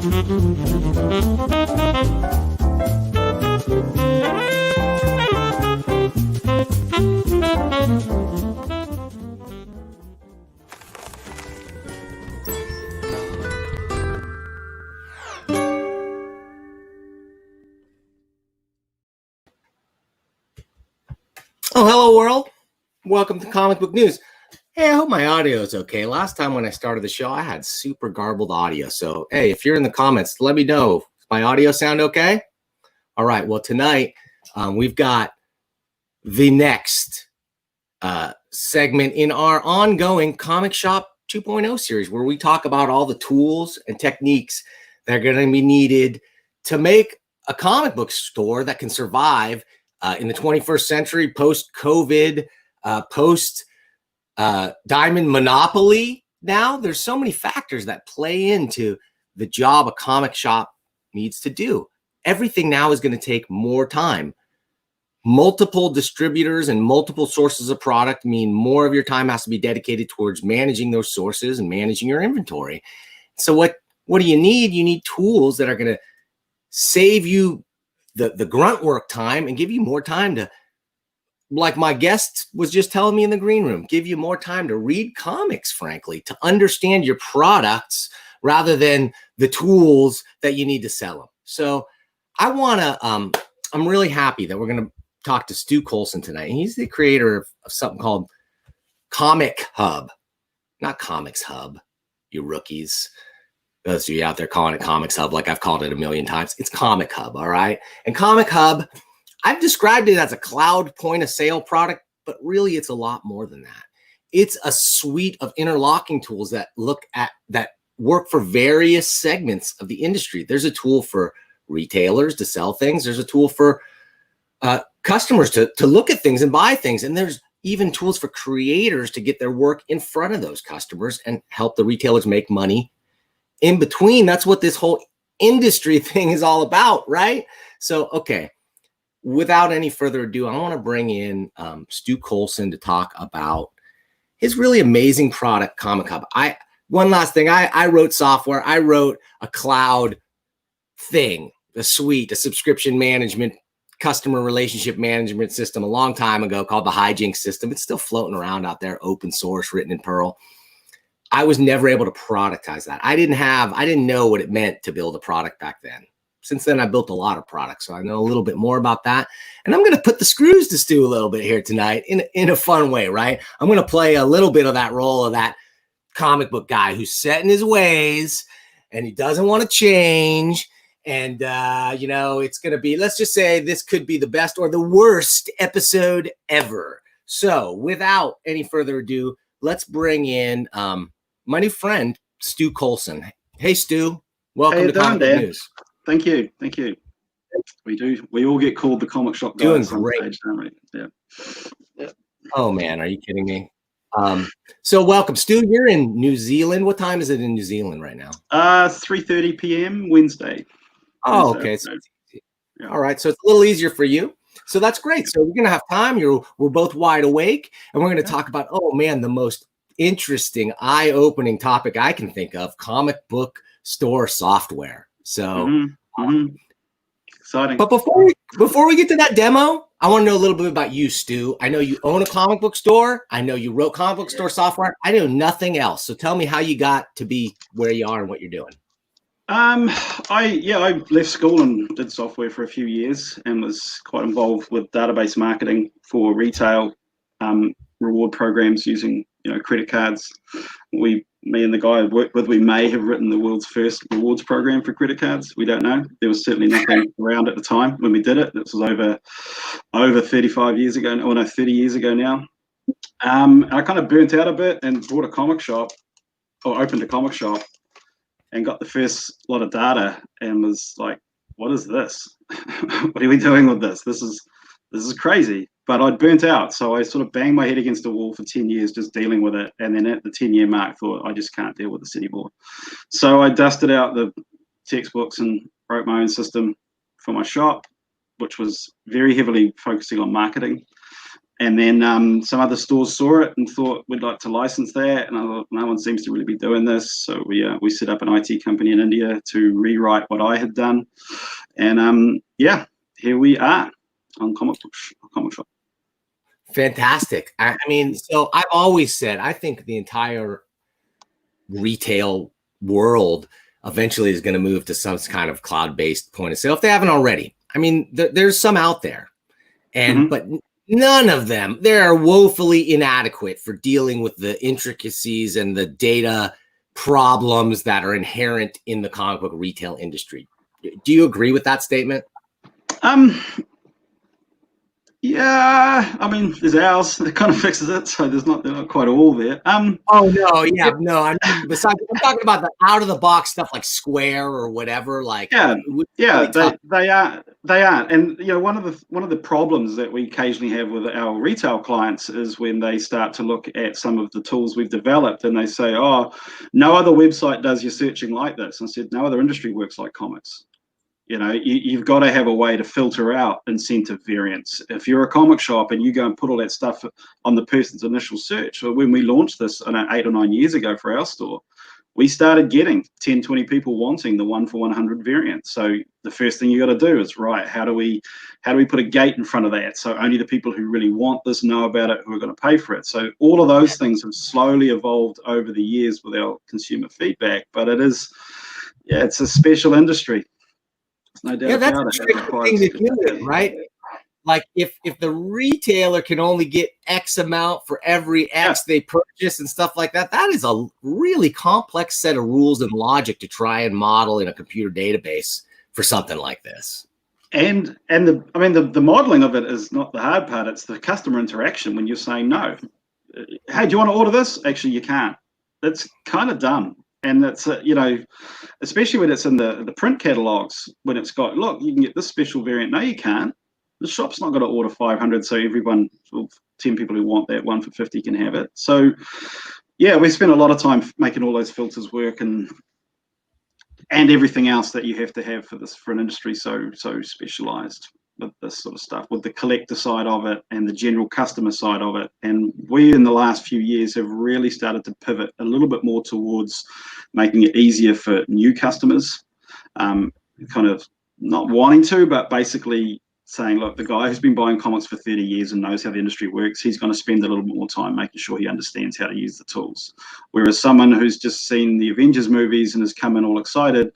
Oh, hello world. Welcome to Comic Book News. Hey, I hope my audio is okay. Last time when I started the show, I had super garbled audio. So, hey, if you're in the comments, let me know. Does my audio sound okay? All right. Well, tonight we've got the next segment in our ongoing Comic Shop 2.0 series, where we talk about all the tools and techniques that are going to be needed to make a comic book store that can survive in the 21st century, post-COVID, post-diamond monopoly. Now, there's so many factors that play into the job a comic shop needs to do. Everything now is going to take more time. Multiple distributors and multiple sources of product mean more of your time has to be dedicated towards managing those sources and managing your inventory. So what do you need? You need tools that are going to save you the grunt work time and give you more time to, like my guest was just telling me in the green room, give you more time to read comics, frankly, to understand your products rather than the tools that you need to sell them. So I'm really happy that we're going to talk to Stu Colson tonight. He's the creator of something called ComicHUB, not ComicShub, you rookies. Those of you out there calling it ComicShub like I've called it a million times. It's ComicHUB, all right? And ComicHUB, I've described it as a cloud point of sale product, but really it's a lot more than that. It's a suite of interlocking tools that work for various segments of the industry. There's a tool for retailers to sell things. There's a tool for customers to look at things and buy things. And there's even tools for creators to get their work in front of those customers and help the retailers make money in between. That's what this whole industry thing is all about, right? So, okay, without any further ado, I want to bring in Stu Colson to talk about his really amazing product, ComicHUB. One last thing, I wrote software. I wrote a cloud thing, a suite, a subscription management, customer relationship management system a long time ago called the Hijinks system. It's still floating around out there, open source, written in Perl. I was never able to productize that. I didn't know what it meant to build a product back then. Since then, I built a lot of products, so I know a little bit more about that. And I'm going to put the screws to Stu a little bit here tonight in a fun way, right? I'm going to play a little bit of that role of that comic book guy who's set in his ways and he doesn't want to change. And, it's going to be, let's just say this could be the best or the worst episode ever. So without any further ado, let's bring in my new friend, Stu Colson. Hey, Stu. Welcome to Comic Book News. Thank you. We all get called the comic shop guys. Doing great. Stage, don't we? Yeah. Oh, man. Are you kidding me? So welcome, Stu. You're in New Zealand. What time is it in New Zealand right now? 3:30 p.m. Wednesday. Oh, okay. So, yeah. All right. So it's a little easier for you. So that's great. So we're going to have time. We're both wide awake. And we're going to talk about, oh, man, the most interesting, eye-opening topic I can think of, comic book store software. So exciting. But before we get to that demo, I want to know a little bit about you, Stu. I know you own a comic book store. I know you wrote comic book store software. I know nothing else. So tell me how you got to be where you are and what you're doing. I left school and did software for a few years and was quite involved with database marketing for retail reward programs using credit cards. Me and the guy I worked with, we may have written the world's first rewards program for credit cards. We don't know. There was certainly nothing around at the time when we did it. This was over 35 years ago, or no, 30 years ago now. I kind of burnt out a bit and bought a comic shop, or opened a comic shop, and got the first lot of data and was like, what is this? What are we doing with this? This is crazy. But I'd burnt out, so I sort of banged my head against a wall for 10 years just dealing with it. And then at the 10-year mark, thought, I just can't deal with this anymore. So I dusted out the textbooks and wrote my own system for my shop, which was very heavily focusing on marketing. And then some other stores saw it and thought we'd like to license that. And I thought, no one seems to really be doing this. So we set up an IT company in India to rewrite what I had done. And yeah, here we are on ComicShop. Fantastic. I mean, so I've always said, I think the entire retail world eventually is going to move to some kind of cloud-based point of sale if they haven't already. I mean, there's some out there, and but none of them, they're woefully inadequate for dealing with the intricacies and the data problems that are inherent in the comic book retail industry. Do you agree with that statement? Yeah, I mean, there's ours that kind of fixes it, so they're not quite all there. Oh no, yeah, no. I mean, besides, I'm talking about the out of the box stuff like Square or whatever. Like, yeah, really they are, and you know, one of the problems that we occasionally have with our retail clients is when they start to look at some of the tools we've developed, and they say, "Oh, no other website does your searching like this." And I said, "No other industry works like comics." You know, you've got to have a way to filter out incentive variance. If you're a comic shop and you go and put all that stuff on the person's initial search, or when we launched this 8 or 9 years ago for our store, we started getting 10, 20 people wanting the 1 for 100 variant. So the first thing you got to do is, right, how do we put a gate in front of that so only the people who really want this know about it, who are going to pay for it. So all of those things have slowly evolved over the years with our consumer feedback, but it's a special industry. No doubt that's about a tricky thing to do, right? Like if the retailer can only get X amount for every X they purchase and stuff like that, that is a really complex set of rules and logic to try and model in a computer database for something like this. And the modeling of it is not the hard part; it's the customer interaction when you're saying no. Hey, do you want to order this? Actually, you can't. It's kind of dumb. And that's, you know, especially when it's in the print catalogs, when it's got, look, you can get this special variant. No, you can't. The shop's not going to order 500, so everyone, 10 people who want that 1 for 50 can have it. So, yeah, we spent a lot of time making all those filters work and everything else that you have to have for an industry so specialized with this sort of stuff, with the collector side of it and the general customer side of it. And we, in the last few years, have really started to pivot a little bit more towards making it easier for new customers, kind of not wanting to, but basically saying, look, the guy who's been buying comics for 30 years and knows how the industry works, he's going to spend a little bit more time making sure he understands how to use the tools. Whereas someone who's just seen the Avengers movies and has come in all excited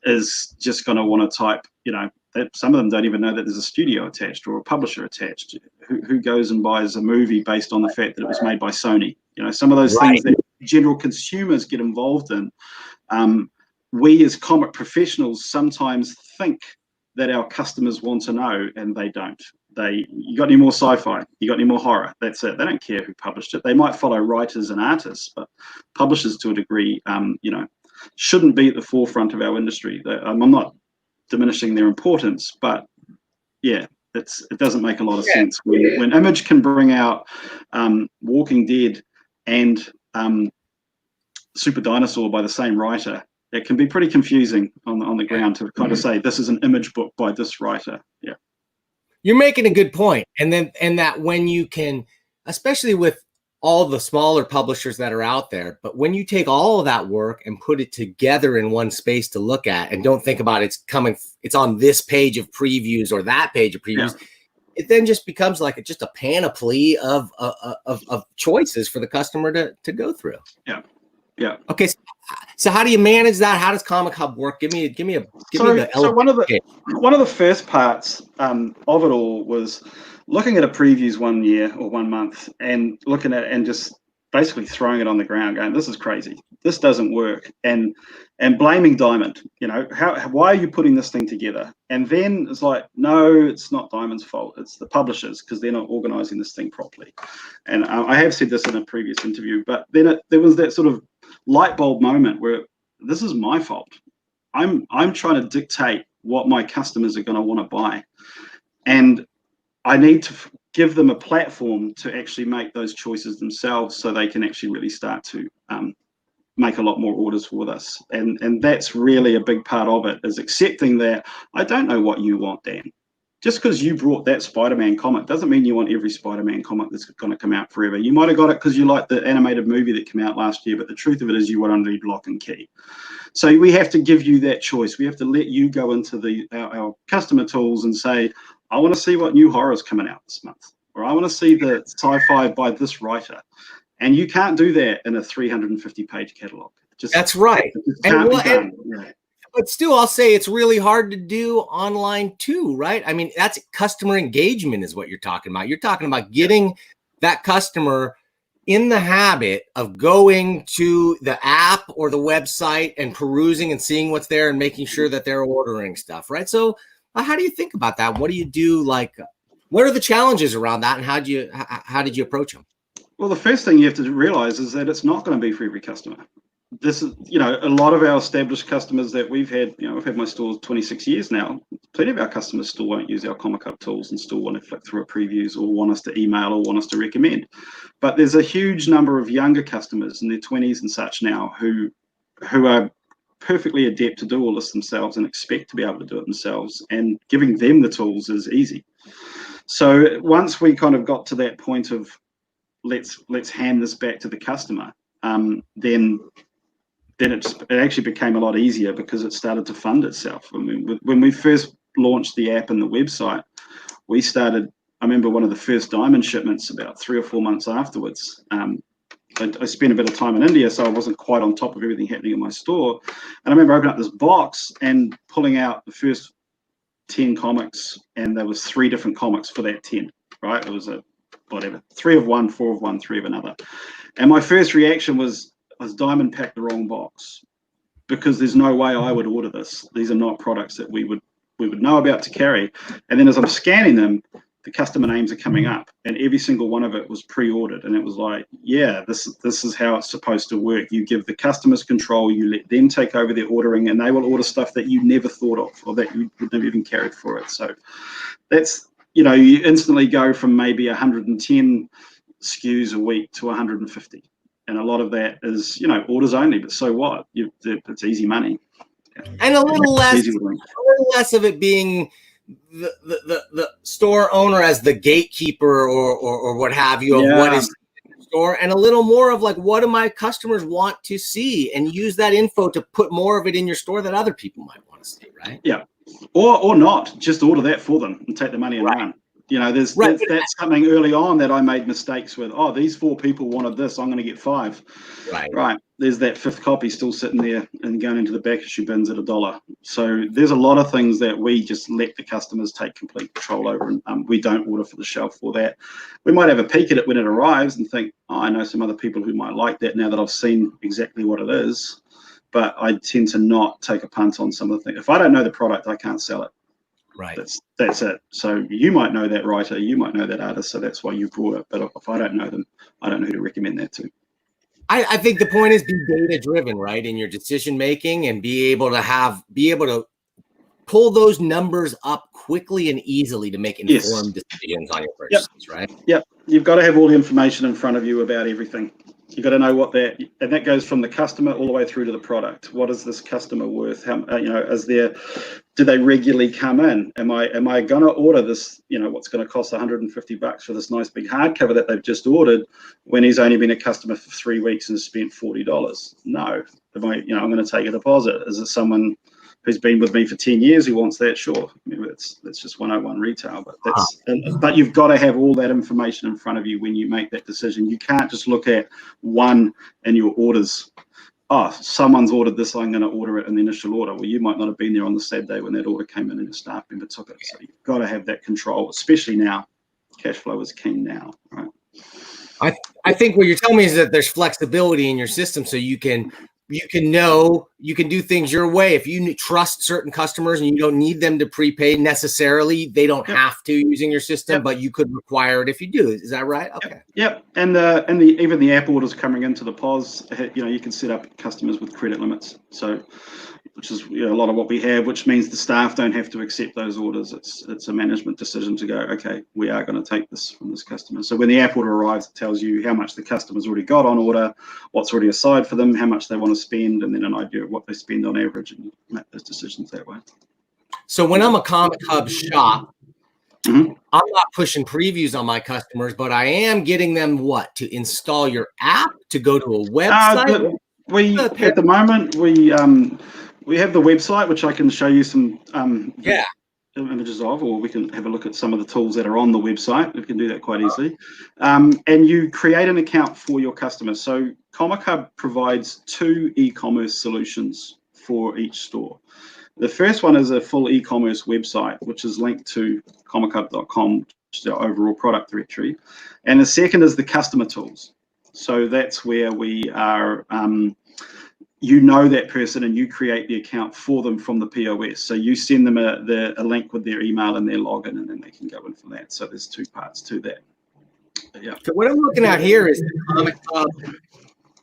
is just going to want to type, you know, that some of them don't even know that there's a studio attached or a publisher attached. Who goes and buys a movie based on the fact that it was made by Sony? You know, some of those things that general consumers get involved in. We as comic professionals sometimes think that our customers want to know, and they don't. You got any more sci-fi? You got any more horror? That's it. They don't care who published it. They might follow writers and artists, but publishers, to a degree, you know, shouldn't be at the forefront of our industry. I'm not diminishing their importance, but yeah, it doesn't make a lot of sense when Image can bring out Walking Dead and Super Dinosaur by the same writer. It can be pretty confusing on the ground to kind of say this is an Image book by this writer. Yeah, you're making a good point, and that when you can, especially with all the smaller publishers that are out there, but when you take all of that work and put it together in one space to look at, and don't think about it's on this page of previews or that page of previews, it then just becomes like just a panoply of choices for the customer to go through. Yeah. Okay. So how do you manage that? How does ComicHUB work? Give me So one of the first parts of it all was looking at a previews 1 year or 1 month and looking at it and just basically throwing it on the ground, going, "This is crazy. This doesn't work," and blaming Diamond. You know, why are you putting this thing together? And then it's like, no, it's not Diamond's fault. It's the publishers, because they're not organizing this thing properly. And I have said this in a previous interview, but then there was that sort of light bulb moment where this is my fault. I'm trying to dictate what my customers are going to want to buy, and I need to give them a platform to actually make those choices themselves, so they can actually really start to make a lot more orders with us. And that's really a big part of it, is accepting that I don't know what you want, Dan. just because you brought that Spider-Man comic doesn't mean you want every Spider-Man comic that's going to come out forever. You might have got it because you like the animated movie that came out last year, but the truth of it is you want to need lock and key. So we have to give you that choice. We have to let you go into our customer tools and say, I want to see what new horror's coming out this month, or I want to see the sci-fi by this writer. And you can't do that in a 350-page catalog. That's right. But still, I'll say it's really hard to do online too, right? I mean, that's customer engagement is what you're talking about. You're talking about getting that customer in the habit of going to the app or the website and perusing and seeing what's there and making sure that they're ordering stuff, right? So how do you think about that? What do you do? Like, what are the challenges around that, and how did you approach them? Well, the first thing you have to realize is that it's not going to be for every customer. This is, a lot of our established customers that we've had, I've had my store 26 years now. Plenty of our customers still won't use our ComicHUB tools and still want to flick through our previews or want us to email or want us to recommend. But there's a huge number of younger customers in their 20s and such now who are perfectly adept to do all this themselves and expect to be able to do it themselves, and giving them the tools is easy. So once we kind of got to that point of let's hand this back to the customer, then it actually became a lot easier because it started to fund itself. I mean, when we first launched the app and the website, I remember one of the first diamond shipments about 3 or 4 months afterwards. I spent a bit of time in India, so I wasn't quite on top of everything happening in my store. And I remember opening up this box and pulling out the first 10 comics, and there was 3 different comics for that 10, right? It was whatever, 3 of one, 4 of one, 3 of another. And my first reaction was, Diamond packed the wrong box, because there's no way I would order this. These are not products that we would know about to carry. And then as I'm scanning them, the customer names are coming up, and every single one of it was pre-ordered. And it was like, yeah, this is how it's supposed to work. You give the customers control, you let them take over their ordering, and they will order stuff that you never thought of or that you would never even carried for it. So that's, you instantly go from maybe 110 SKUs a week to 150. And a lot of that is, orders only, but so what? It's easy money. And a little less of it being the store owner as the gatekeeper or what have you of what is in the store, and a little more of like, what do my customers want to see, and use that info to put more of it in your store that other people might want to see, right? Yeah, or not, just order that for them and take the money and run. That's something early on that I made mistakes with. Oh, these 4 people wanted this, I'm going to get 5. Right. There's that 5th copy still sitting there and going into the back issue bins at $1. So there's a lot of things that we just let the customers take complete control over, and we don't order for the shelf for that. We might have a peek at it when it arrives and think, oh, I know some other people who might like that now that I've seen exactly what it is. But I tend to not take a punt on some of the things. If I don't know the product, I can't sell it. Right. That's it. So you might know that writer, you might know that artist, so that's why you brought it. But if I don't know them, I don't know who to recommend that to. I think the point is be data driven, right, in your decision making, and be able to pull those numbers up quickly and easily to make informed decisions on your purchases, right? Yep. You've got to have all the information in front of you about everything. You've got to know and that goes from the customer all the way through to the product. What is this customer worth? How, do they regularly come in? Am I going to order this, what's going to cost $150 for this nice big hardcover that they've just ordered, when he's only been a customer for 3 weeks and spent $40? No. I'm going to take a deposit. Is it someone who's been with me for 10 years who wants that? Sure. That's just 101 retail, but you've got to have all that information in front of you when you make that decision. You can't just look at one in your orders. Oh, someone's ordered this, I'm going to order it in the initial order. Well, you might not have been there on the same day when that order came in and your staff member took it. So you've got to have that control, especially now. Cash flow is king now, right? I think what you're telling me is that there's flexibility in your system, so you can do things your way. If you trust certain customers and you don't need them to prepay necessarily, they don't have to using your system, but you could require it if you do. Is that right? Okay. Yep. And even the app orders coming into the POS, you can set up customers with credit limits. So, which is a lot of what we have, which means the staff don't have to accept those orders. It's a management decision to go, okay, we are going to take this from this customer. So when the app order arrives, it tells you how much the customer's already got on order, what's already aside for them, how much they want to spend, and then an idea of what they spend on average, and make those decisions that way. So when I'm a ComicHUB shop, Mhm. I'm not pushing previews on my customers, but I am getting them what? To install your app, to go to a website? At the moment we have the website, which I can show you some Yeah. images of, or we can have a look at some of the tools that are on the website. We can do that quite easily. And you create an account for your customers. So ComicHUB provides 2 e-commerce solutions for each store. The first one is a full e-commerce website, which is linked to comichub.com, which is our overall product directory. And the second is the customer tools. So that's where we are, you know that person and you create the account for them from the POS. So you send them a link with their email and their login, and then they can go in from that. So there's 2 parts to that. Yeah. So what I'm looking at here is the ComicHUB.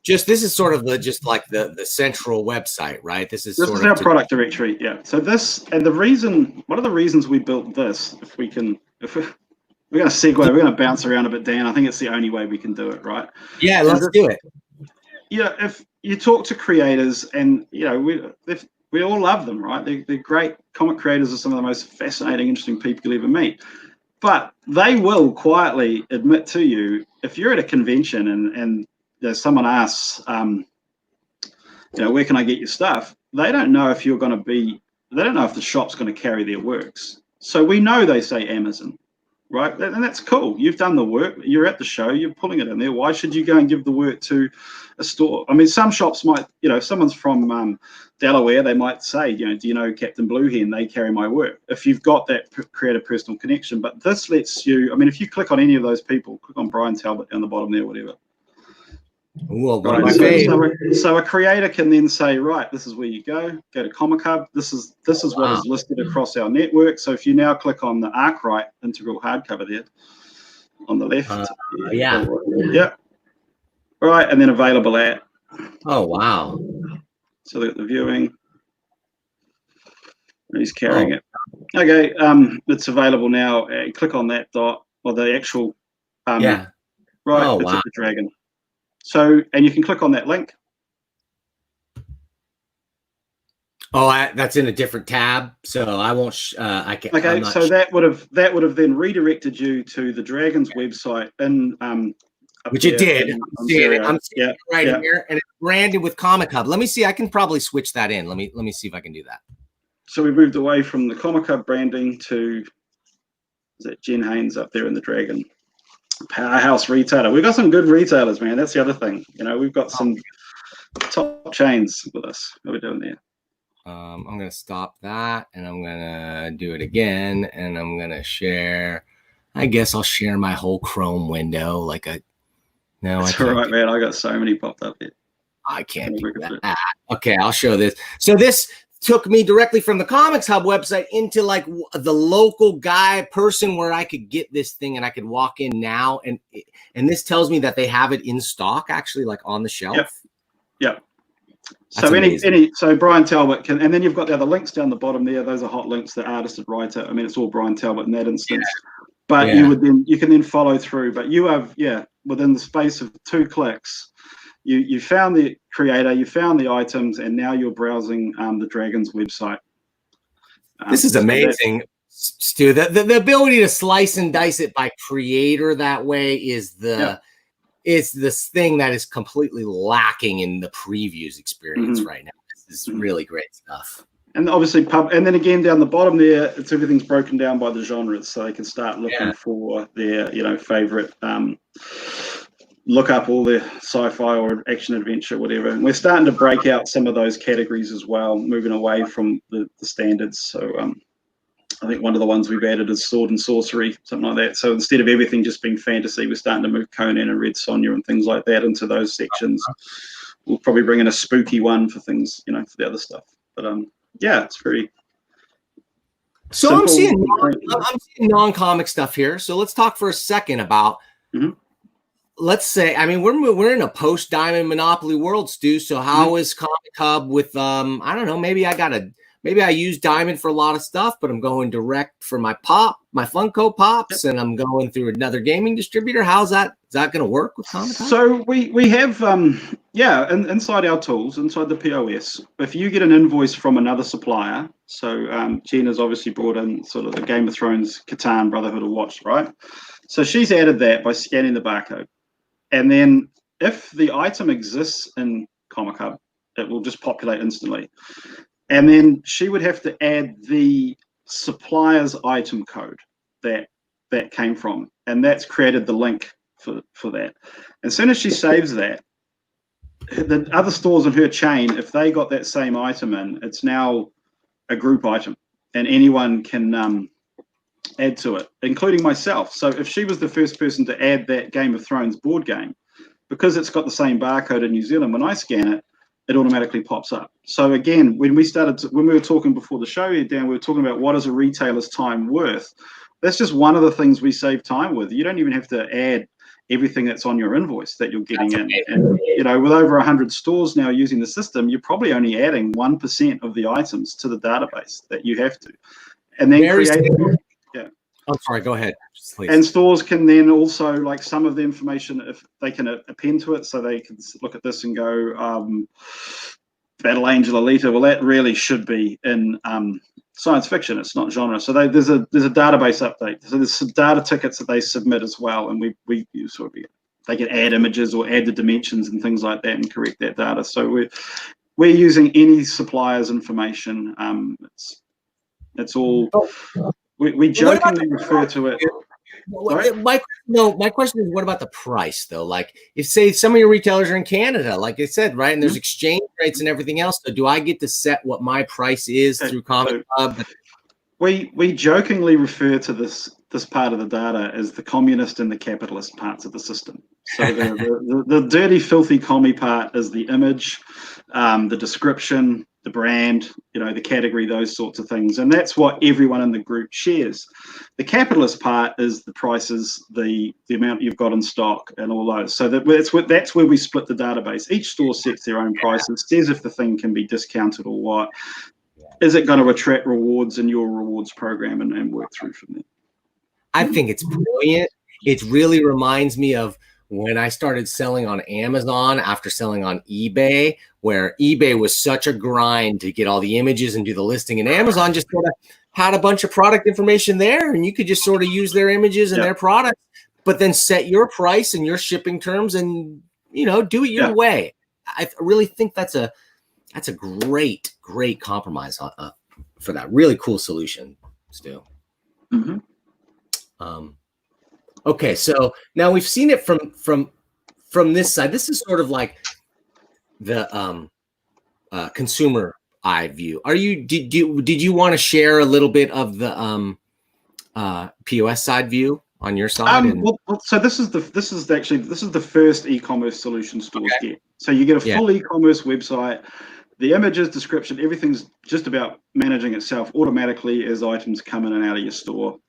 This is sort of just like the central website, right? This is our product directory, yeah. So one of the reasons we built this, we're going to segue, we're going to bounce around a bit, Dan. I think it's the only way we can do it, right? Yeah, let's do it. Yeah, if you talk to creators, and we all love them, right? They're great. Comic creators are some of the most fascinating, interesting people you'll ever meet. But they will quietly admit to you, if you're at a convention and someone asks, where can I get your stuff? They don't know if they don't know if the shop's going to carry their works. So we know they say Amazon, right? And that's cool. You've done the work. You're at the show. You're pulling it in there. Why should you go and give the work to a store? I mean, some shops might, if someone's from Delaware, they might say, do you know Captain Blue Hen? They carry my work. If you've got that creative personal connection. But this lets you, if you click on any of those people, click on Brian Talbot down the bottom there, whatever. Well, so a creator can then say, right, this is where you go to ComicHUB. This is what is listed across our network. So if you now click on the Arkwright integral hardcover there on the left, yeah, right, and then available at. Oh wow! So the viewing, he's carrying it. Okay, it's available now. Click on that dot or the actual. Right, it's at the dragon. So, and you can click on that link. Oh, that's in a different tab, so I won't. I can. Okay, so that would have then redirected you to the Dragon's website, and which it did. I'm seeing it right here, and it's branded with ComicHUB. Let me see. I can probably switch that in. Let me see if I can do that. So we moved away from the ComicHUB branding to is that Jen Haynes up there in the Dragon. Powerhouse retailer. We've got some good retailers, man. That's the other thing. We've got some top chains with us. What are we doing there? I'm going to stop that, and I'm going to do it again, and I'm going to share. I guess I'll share my whole Chrome window That's all right, man. I got so many popped up here. I can't do that. Okay, I'll show this. So this took me directly from the ComicShop website into like the local person where I could get this thing, and I could walk in now, and this tells me that they have it in stock, actually, like on the shelf. Yep. So Brian Talbot can, and then you've got the other links down the bottom there. Those are hot links, the artist and writer. It's all Brian Talbot in that instance. But you can then follow through. But you have within the space of 2 clicks. You found the creator, you found the items, and now you're browsing the Dragon's website. This is amazing, Stu. The ability to slice and dice it by creator that way is this thing that is completely lacking in the previews experience right now. This is really great stuff. And obviously and then again down the bottom there, everything's broken down by the genres, so they can start looking for their favorite. Look up all the sci-fi or action adventure, whatever. And we're starting to break out some of those categories as well, moving away from the standards. So I think one of the ones we've added is sword and sorcery, something like that. So instead of everything just being fantasy, we're starting to move Conan and Red Sonja and things like that into those sections. We'll probably bring in a spooky one for things, for the other stuff. But it's very. So simple. I'm seeing non-comic stuff here. So let's talk for a second about. Let's say, we're in a post-Diamond Monopoly world, Stu. So how is ComicHUB with I don't know, maybe I got a maybe I use Diamond for a lot of stuff, but I'm going direct for my Funko Pops, and I'm going through another gaming distributor. Is that going to work with ComicHUB? So we have inside our tools, inside the POS, if you get an invoice from another supplier, so Gina's obviously brought in sort of the Game of Thrones, Catan, Brotherhood of Watch, right? So she's added that by scanning the barcode, and then if the item exists in ComicHUB, it will just populate instantly. And then she would have to add the supplier's item code that came from, and that's created the link for that. As soon as she saves that, the other stores in her chain, if they got that same item in, it's now a group item, and anyone can add to it, including myself. So if she was the first person to add that Game of Thrones board game, because it's got the same barcode in New Zealand, when I scan it, it automatically pops up. So again, when we were talking before the show here, Dan, we were talking about what is a retailer's time worth. That's just one of the things we save time with. You don't even have to add everything that's on your invoice that you're getting in. And you know, with over 100 stores now using the system, you're probably only adding 1% of the items to the database that you have to. And then Oh, sorry, go ahead, please. And stores can then also, like, some of the information, if they can append to it, so they can look at this and go, Battle Angel Alita, well, that really should be in science fiction. It's not genre. So there's a database update. So there's some data tickets that they submit as well, and we sort of they can add images or add the dimensions and things like that and correct that data. So we're using any supplier's information. It's all. We jokingly refer to it. My question is, what about the price, though? Like, if, say, some of your retailers are in Canada, like I said, right, and there's exchange rates and everything else, so do I get to set what my price is through ComicHUB? We jokingly refer to this part of the data as the communist and the capitalist parts of the system. So the dirty, filthy commie part is the image, the description, the brand, the category, those sorts of things. And that's what everyone in the group shares. The capitalist part is the prices, the amount you've got in stock and all those. So that's where we split the database. Each store sets their own prices, says if the thing can be discounted or what. Is it going to attract rewards in your rewards program and work through from there? I think it's brilliant. It really reminds me of when I started selling on Amazon after selling on eBay, where eBay was such a grind to get all the images and do the listing, and Amazon just sort of had a bunch of product information there, and you could just sort of use their images and their products, but then set your price and your shipping terms and, do it your way. I really think that's a great compromise for that. Really cool solution, Stu. Mm-hmm. Okay, so now we've seen it from this side. This is sort of like the consumer eye view. Did you want to share a little bit of the POS side view on your side? So this is the first e-commerce solution stores get. So you get a full e-commerce website. The images, description, everything's just about managing itself automatically as items come in and out of your store.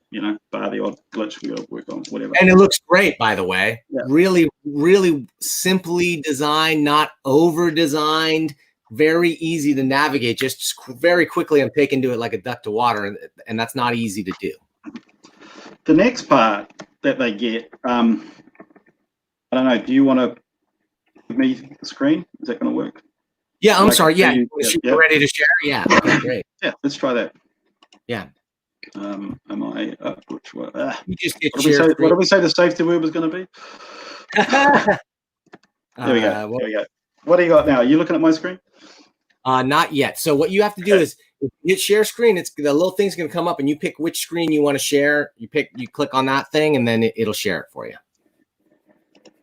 Bar the odd glitch we got to work on, whatever. And it looks great, by the way. Yeah. Really, really simply designed, not over-designed, very easy to navigate. Just very quickly, I'm taken to it like a duck to water, and that's not easy to do. The next part that they get, I don't know, do you want to give me the screen? Is that going to work? Yeah, I'm sorry. Yeah, you're ready to share? Yeah, okay, great. Yeah, let's try that. Yeah. Am I which one? You just get what did we say the safety word was going to be? There we go. There we go. What do you got now? Are you looking at my screen? Not yet. So what you have to do is if you hit share screen. It's the little thing's going to come up, and you pick which screen you want to share. You click on that thing, and then it'll share it for you.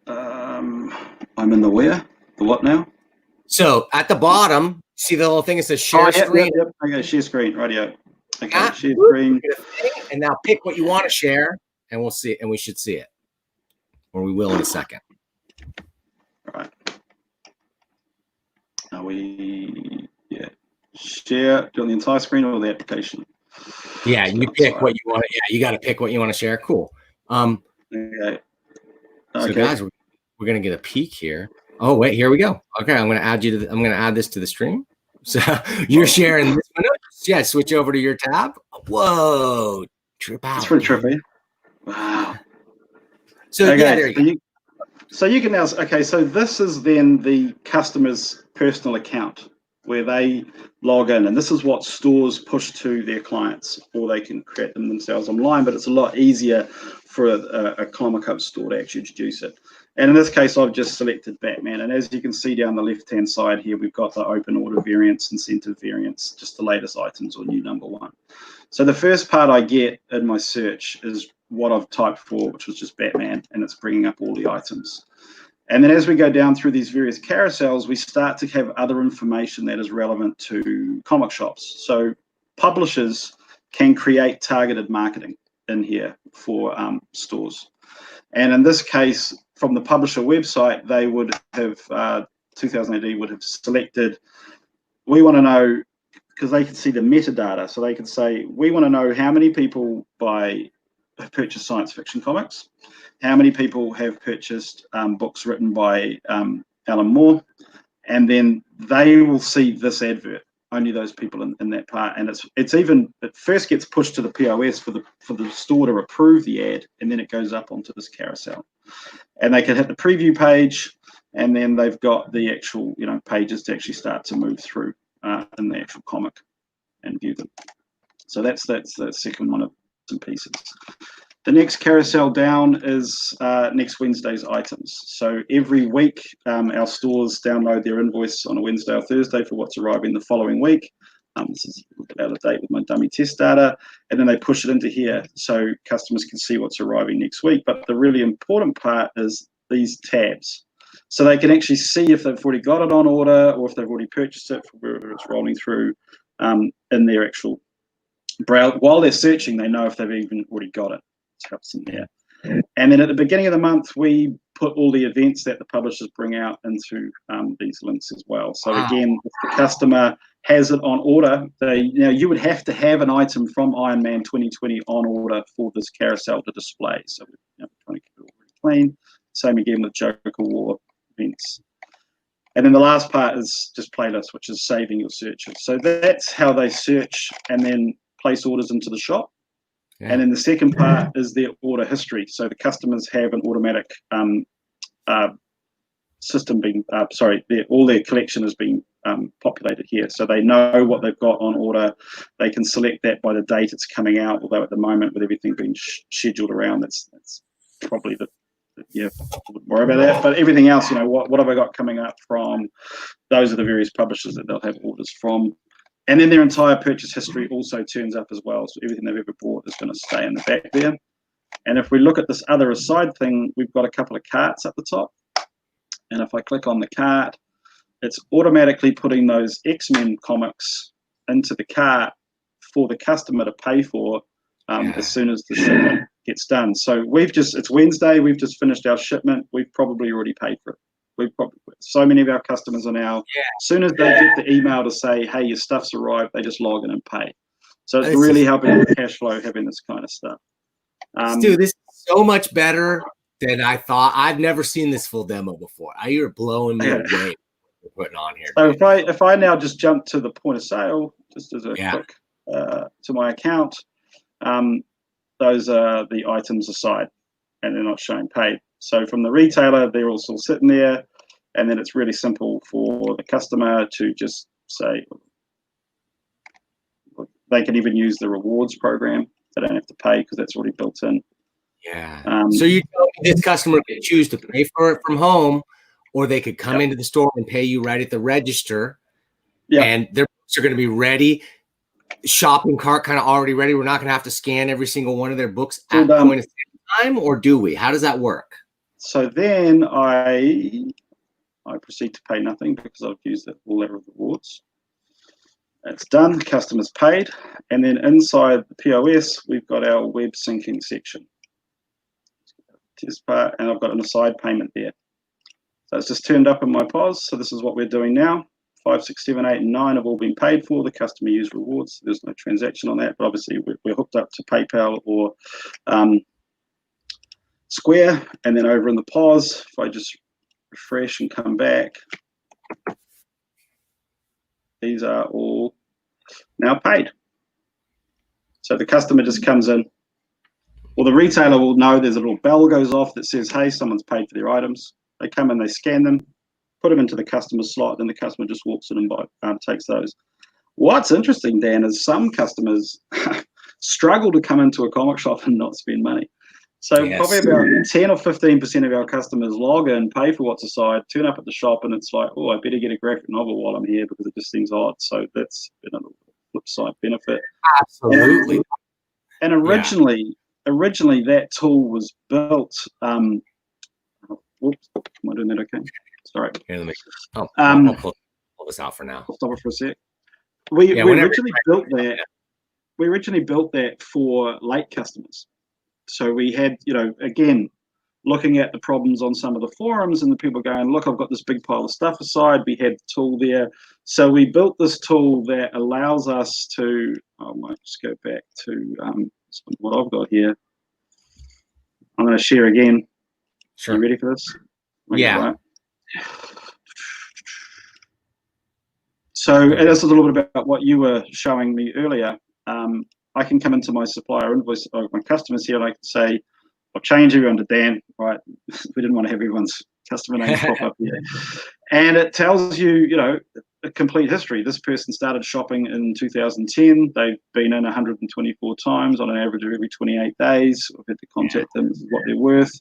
I'm in the where? The what now? So at the bottom, see the little thing that says share screen. Yep. Okay, share screen. Radio. Okay, share screen. And now pick what you want to share, and we'll see. And we should see it, or we will in a second. All right. Now share. Do you want the entire screen or the application? Yeah, you pick what you want. Yeah, you got to pick what you want to share. Cool. Okay. So guys, we're gonna get a peek here. Oh wait, here we go. Okay, I'm gonna add this to the stream. So you're sharing this one. Yeah, switch over to your tab. Whoa, trip out. It's pretty Dude. trippy. Wow. So Okay, yeah, there you go. So you can now, okay, so this is then the customer's personal account where they log in, and this is what stores push to their clients, or they can create them themselves online, but it's a lot easier for a ComicHUB store to actually introduce it. And in this case, I've just selected Batman, and as you can see down the left-hand side here, we've got the open order variants, incentive variants, just the latest items or new #1. So the first part I get in my search is what I've typed for, which was just Batman, and it's bringing up all the items. And then as we go down through these various carousels, we start to have other information that is relevant to comic shops. So publishers can create targeted marketing in here for stores. And in this case, from the publisher website, they would have, 2000 AD would have selected, we want to know, because they can see the metadata, so they can say, we want to know how many people have purchased science fiction comics, how many people have purchased books written by Alan Moore, and then they will see this advert, only those people in that part. And it first gets pushed to the POS for the store to approve the ad, and then it goes up onto this carousel. And they can hit the preview page, and then they've got the actual pages to actually start to move through in the actual comic and view them. So that's the second one of some pieces. The next carousel down is next Wednesday's items. So every week, our stores download their invoice on a Wednesday or Thursday for what's arriving the following week. This is out of date with my dummy test data, and then they push it into here so customers can see what's arriving next week. But the really important part is these tabs. So they can actually see if they've already got it on order or if they've already purchased it for wherever it's rolling through in their actual browser. While they're searching, they know if they've even already got it. It helps them there. And then at the beginning of the month, we put all the events that the publishers bring out into these links as well. So again, if the customer has it on order, you would have to have an item from Iron Man 2020 on order for this carousel to display. So we're trying to keep it all really clean. Same again with Joker War events. And then the last part is just playlists, which is saving your searches. So that's how they search and then place orders into the shop. Yeah. And then the second part is their order history. So the customers have an automatic system being, all their collection is being populated here. So they know what they've got on order. They can select that by the date it's coming out, although at the moment with everything being scheduled around, that's probably I wouldn't worry about that. But everything else, what have I got coming up from? Those are the various publishers that they'll have orders from. And then their entire purchase history also turns up as well. So everything they've ever bought is going to stay in the back there. And if we look at this other aside thing, we've got a couple of carts at the top. And if I click on the cart, it's automatically putting those X-Men comics into the cart for the customer to pay for as soon as the shipment gets done. So it's Wednesday, we've just finished our shipment. We've probably already paid for it. So many of our customers are now, as soon as they get the email to say, hey, your stuff's arrived, they just log in and pay. So it's really helping with cash flow, having this kind of stuff. Stu, this is so much better than I thought. I've never seen this full demo before. You're blowing me away with putting on here. So if I now just jump to the point of sale, just as a quick to my account, those are the items aside, and they're not showing paid. So from the retailer, they're all still sitting there, and then it's really simple for the customer to just say, they can even use the rewards program. They don't have to pay because that's already built in. Yeah. So you tell me this customer could choose to pay for it from home, or they could come into the store and pay you right at the register. Yeah. And their books are going to be ready. Shopping cart kind of already ready. We're not going to have to scan every single one of their books at the point of time, or do we? How does that work? So then I proceed to pay nothing because I've used all their rewards. That's done. The customer's paid. And then inside the POS, we've got our web syncing section. Test part, and I've got an aside payment there. So it's just turned up in my POS. So this is what we're doing now. 5, 6, 7, 8, and 9 have all been paid for. The customer used rewards. There's no transaction on that, but obviously we're hooked up to PayPal or Square. And then over in the POS, if I just refresh and come back, these are all now paid. So the customer just comes in, or the retailer will know there's a little bell goes off that says, hey, someone's paid for their items. They come in, they scan them, put them into the customer slot, and the customer just walks in and takes those. What's interesting, Dan, is some customers struggle to come into a comic shop and not spend money. So probably about 10 or 15% of our customers log in, pay for what's aside, turn up at the shop, and it's like, oh, I better get a graphic novel while I'm here because it just seems odd. So that's another flip side benefit. Absolutely. And originally that tool was built. Whoops, am I doing that okay? Sorry. Here, let me. I'll pull this out for now. I'll stop it for a sec. We originally built that. We originally built that for late customers. So we had, again, looking at the problems on some of the forums and the people going, look, I've got this big pile of stuff aside. We had the tool there. So we built this tool that allows us to, I might just go back to what I've got here. I'm going to share again. Sure. You ready for this? Okay, yeah. Right. So this is a little bit about what you were showing me earlier. I can come into my supplier invoice, or my customers here, and I can say, I'll change everyone to Dan, right? We didn't want to have everyone's customer names pop up here. And it tells you, a complete history. This person started shopping in 2010. They've been in 124 times on an average of every 28 days. I've had to contact them. This is what they're worth.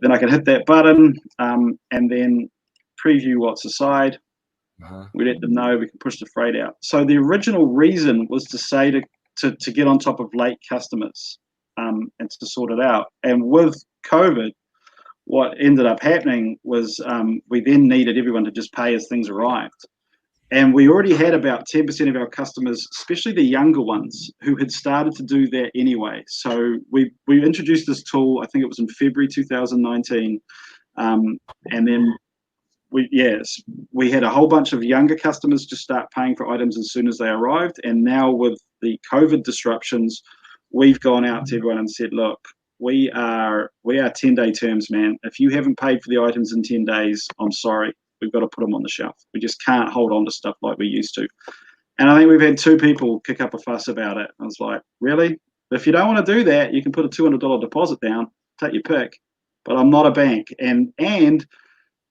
Then I can hit that button and then preview what's aside. We let them know. We can push the freight out. So the original reason was to say to get on top of late customers and to sort it out. And with COVID, what ended up happening was we then needed everyone to just pay as things arrived. And we already had about 10% of our customers, especially the younger ones, who had started to do that anyway. So we introduced this tool, I think it was in February 2019. And then we had a whole bunch of younger customers just start paying for items as soon as they arrived. And now with the COVID disruptions, we've gone out to everyone and said, look, we are 10-day terms, man. If you haven't paid for the items in 10 days, I'm sorry. We've got to put them on the shelf. We just can't hold on to stuff like we used to. And I think we've had 2 people kick up a fuss about it. I was like, really? If you don't want to do that, you can put a $200 deposit down, take your pick. But I'm not a bank. And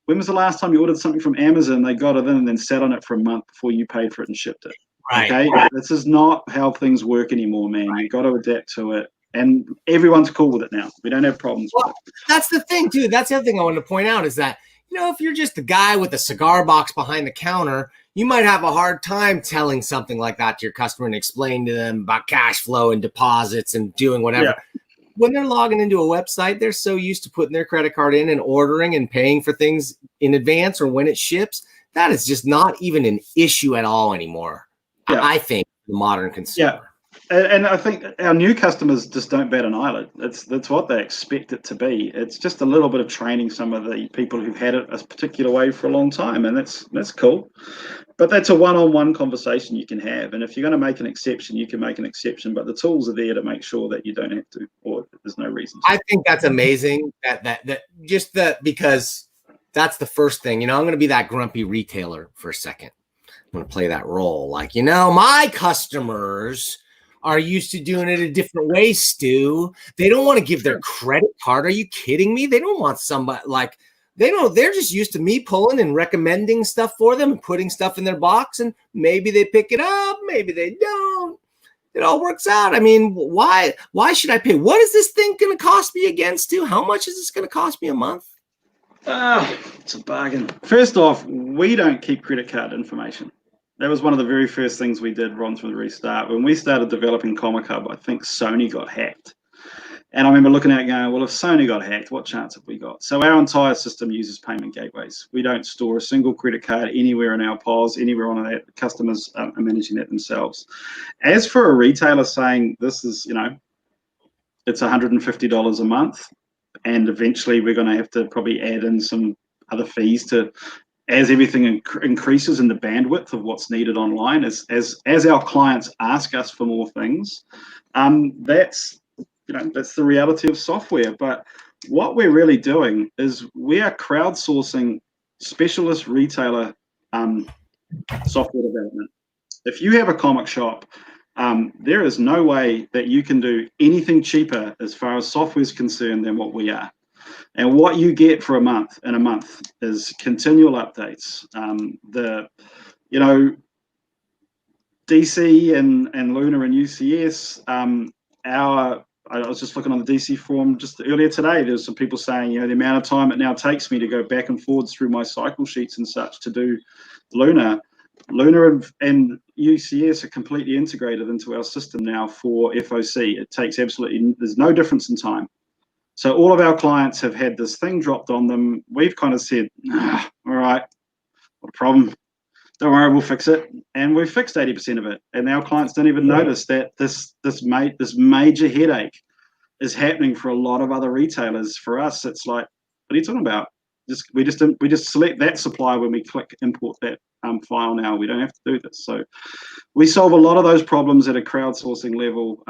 when was the last time you ordered something from Amazon, they got it in and then sat on it for a month before you paid for it and shipped it? Right. Okay? This is not how things work anymore, man. You've got to adapt to it. And everyone's cool with it now. We don't have problems with it. That's the thing, too. That's the other thing I wanted to point out is that, if you're just the guy with a cigar box behind the counter, you might have a hard time telling something like that to your customer and explain to them about cash flow and deposits and doing whatever. Yeah. When they're logging into a website, they're so used to putting their credit card in and ordering and paying for things in advance or when it ships. That is just not even an issue at all anymore. Yeah. I think the modern consumer. Yeah. And I think our new customers just don't bat an eyelid. That's what they expect it to be. It's just a little bit of training some of the people who've had it a particular way for a long time, and that's cool. But that's a one-on-one conversation you can have. And if you're going to make an exception, you can make an exception. But the tools are there to make sure that you don't have to, or there's no reason to. I think that's amazing. Because that's the first thing. I'm going to be that grumpy retailer for a second. I'm going to play that role. Like, my customers are used to doing it a different way, Stu. They don't want to give their credit card. Are you kidding me? They don't want somebody like they're just used to me pulling and recommending stuff for them and putting stuff in their box, and maybe they pick it up, maybe they don't. It all works out. I mean, why should I pay? What is this thing going to cost me again, Stu? How much is this going to cost me a month? It's a bargain. First off, we don't keep credit card information. That was one of the very first things we did, Ron, from the restart. When we started developing ComicHUB, I think Sony got hacked. And I remember looking at it going, well, if Sony got hacked, what chance have we got? So our entire system uses payment gateways. We don't store a single credit card anywhere in our POS, anywhere on that. Customers are managing that themselves. As for a retailer saying this is, it's $150 a month, and eventually we're going to have to probably add in some other fees as everything increases in the bandwidth of what's needed online, as our clients ask us for more things, that's the reality of software. But what we're really doing is we are crowdsourcing specialist retailer software development. If you have a comic shop, there is no way that you can do anything cheaper as far as software is concerned than what we are. And what you get for a month is continual updates. DC and Luna and UCS, I was just looking on the DC forum just earlier today. There's some people saying, the amount of time it now takes me to go back and forwards through my cycle sheets and such to do Luna and UCS are completely integrated into our system now for FOC. It takes there's no difference in time. So all of our clients have had this thing dropped on them. We've kind of said, all right, what a problem. Don't worry, we'll fix it. And we've fixed 80% of it. And our clients don't even notice that this major headache is happening for a lot of other retailers. For us, it's like, what are you talking about? We just select that supplier when we click import that file now. We don't have to do this. So we solve a lot of those problems at a crowdsourcing level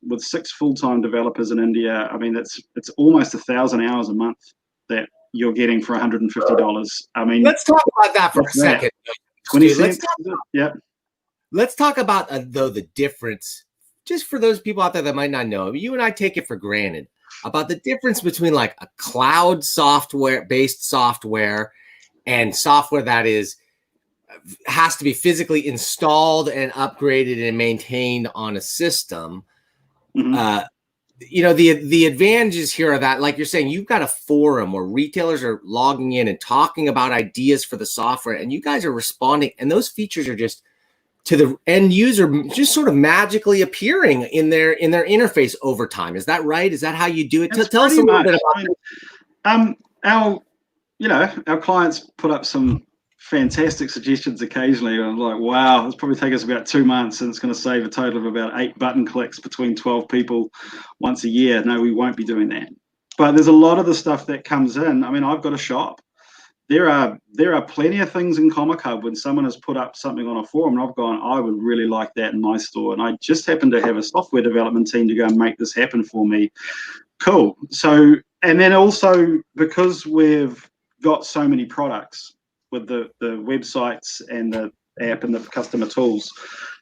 with 6 full-time developers in India. I mean, it's almost 1,000 hours a month that you're getting for $150. I mean, let's talk about that for a second. 20 cents. Let's talk about though the difference, just for those people out there that might not know. You and I take it for granted about the difference between like a cloud software-based software and software that has to be physically installed and upgraded and maintained on a system. Mm-hmm. The advantages here are that, like you're saying, you've got a forum where retailers are logging in and talking about ideas for the software, and you guys are responding, and those features are just to the end user just sort of magically appearing in their interface over time. Is that right? Is that how you do it? Tell us a little bit about our clients put up some fantastic suggestions occasionally, and I'm like, wow, it's probably take us about 2 months, and it's going to save a total of about 8 button clicks between 12 people once a year. No, we won't be doing that. But there's a lot of the stuff that comes in. I mean, I've got a shop. There are plenty of things in ComicHUB when someone has put up something on a forum, and I've gone, I would really like that in my store, and I just happen to have a software development team to go and make this happen for me. Cool. So, and then also because we've got so many products with the websites and the app and the customer tools,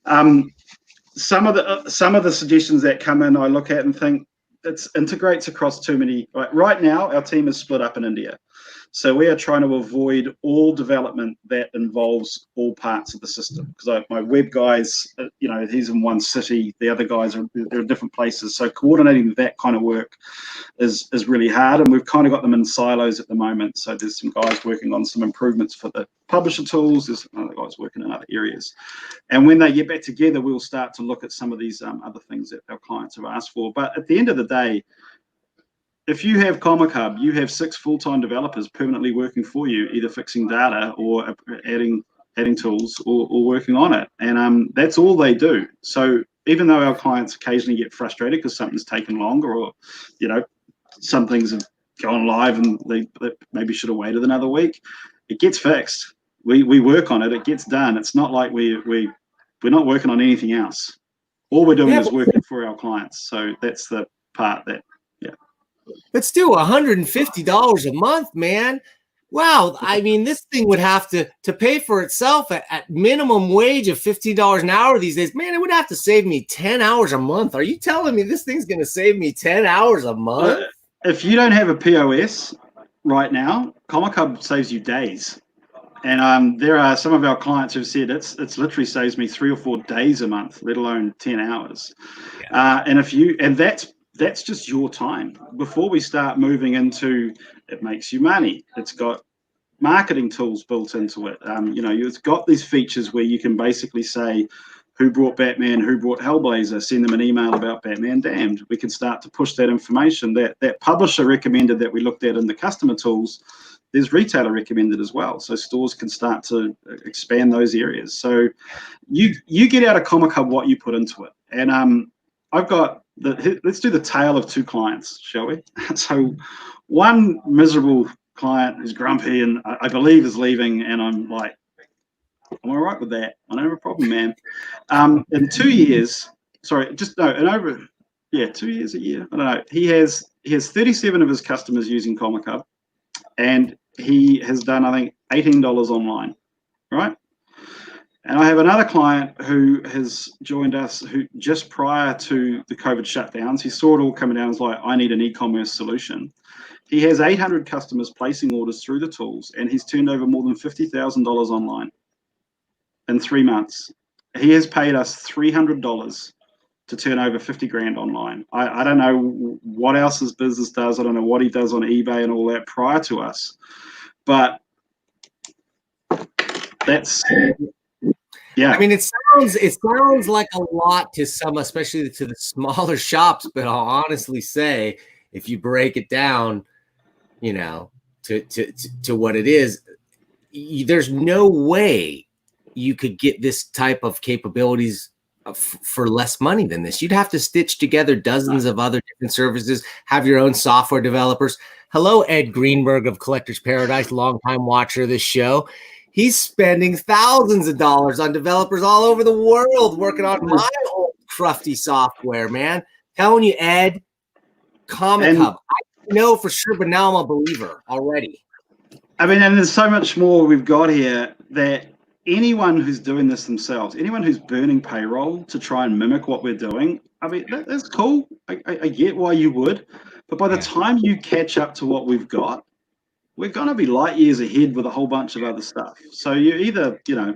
some of the suggestions that come in, I look at and think it integrates across too many. Right now, our team is split up in India. So we are trying to avoid all development that involves all parts of the system. Because my web guys, he's in one city. The other guys they're in different places. So coordinating that kind of work is really hard. And we've kind of got them in silos at the moment. So there's some guys working on some improvements for the publisher tools. There's other guys working in other areas. And when they get back together, we'll start to look at some of these other things that our clients have asked for. But at the end of the day, if you have ComicHUB, you have 6 full-time developers permanently working for you, either fixing data or adding tools or working on it. And that's all they do. So even though our clients occasionally get frustrated because something's taken longer, or, some things have gone live and they maybe should have waited another week, it gets fixed. We work on it. It gets done. It's not like we're not working on anything else. All we're doing is working for our clients. So that's the part that, But still, $150 a month, man. Wow. I mean, this thing would have to pay for itself at minimum wage of $15 an hour these days. Man, it would have to save me 10 hours a month. Are you telling me this thing's going to save me 10 hours a month? If you don't have a POS right now, ComicHUB saves you days. And there are some of our clients who've said it's literally saves me 3 or 4 days a month, let alone 10 hours. Yeah. And that's just your time. Before we start moving into, it makes you money. It's got marketing tools built into it. It's got these features where you can basically say, who brought Batman, who brought Hellblazer, send them an email about Batman Damned. We can start to push that information. That publisher recommended that we looked at in the customer tools, there's retailer recommended as well. So stores can start to expand those areas. So you get out of ComicHUB what you put into it. And I've got, let's do the tale of 2 clients, shall we? So one miserable client who's grumpy and I believe is leaving, and I'm like, I'm all right with that. I don't have a problem, man. In 2 years, 2 years, a year, I don't know. He has 37 of his customers using ComicHUB, and he has done, I think, $18 online, right? And I have another client who has joined us who just prior to the COVID shutdowns, he saw it all coming down and was like, I need an e-commerce solution. He has 800 customers placing orders through the tools, and he's turned over more than $50,000 online in 3 months. He has paid us $300 to turn over 50 grand online. I don't know what else his business does. I don't know what he does on eBay and all that prior to us, but that's, yeah. I mean, it sounds like a lot to some, especially to the smaller shops. But I'll honestly say, if you break it down, you know, to what it is, there's no way you could get this type of capabilities for less money than this. You'd have to stitch together dozens of other different services, have your own software developers. Hello, Ed Greenberg of Collector's Paradise, longtime watcher of this show. He's spending thousands of dollars on developers all over the world working on my old crufty software, man. Telling you, Ed, ComicHUB. I know for sure, but now I'm a believer already. I mean, and there's so much more we've got here that anyone who's doing this themselves, anyone who's burning payroll to try and mimic what we're doing, I mean, that's cool. I get why you would. But by the time you catch up to what we've got, we're going to be light years ahead with a whole bunch of other stuff. So you either, you know,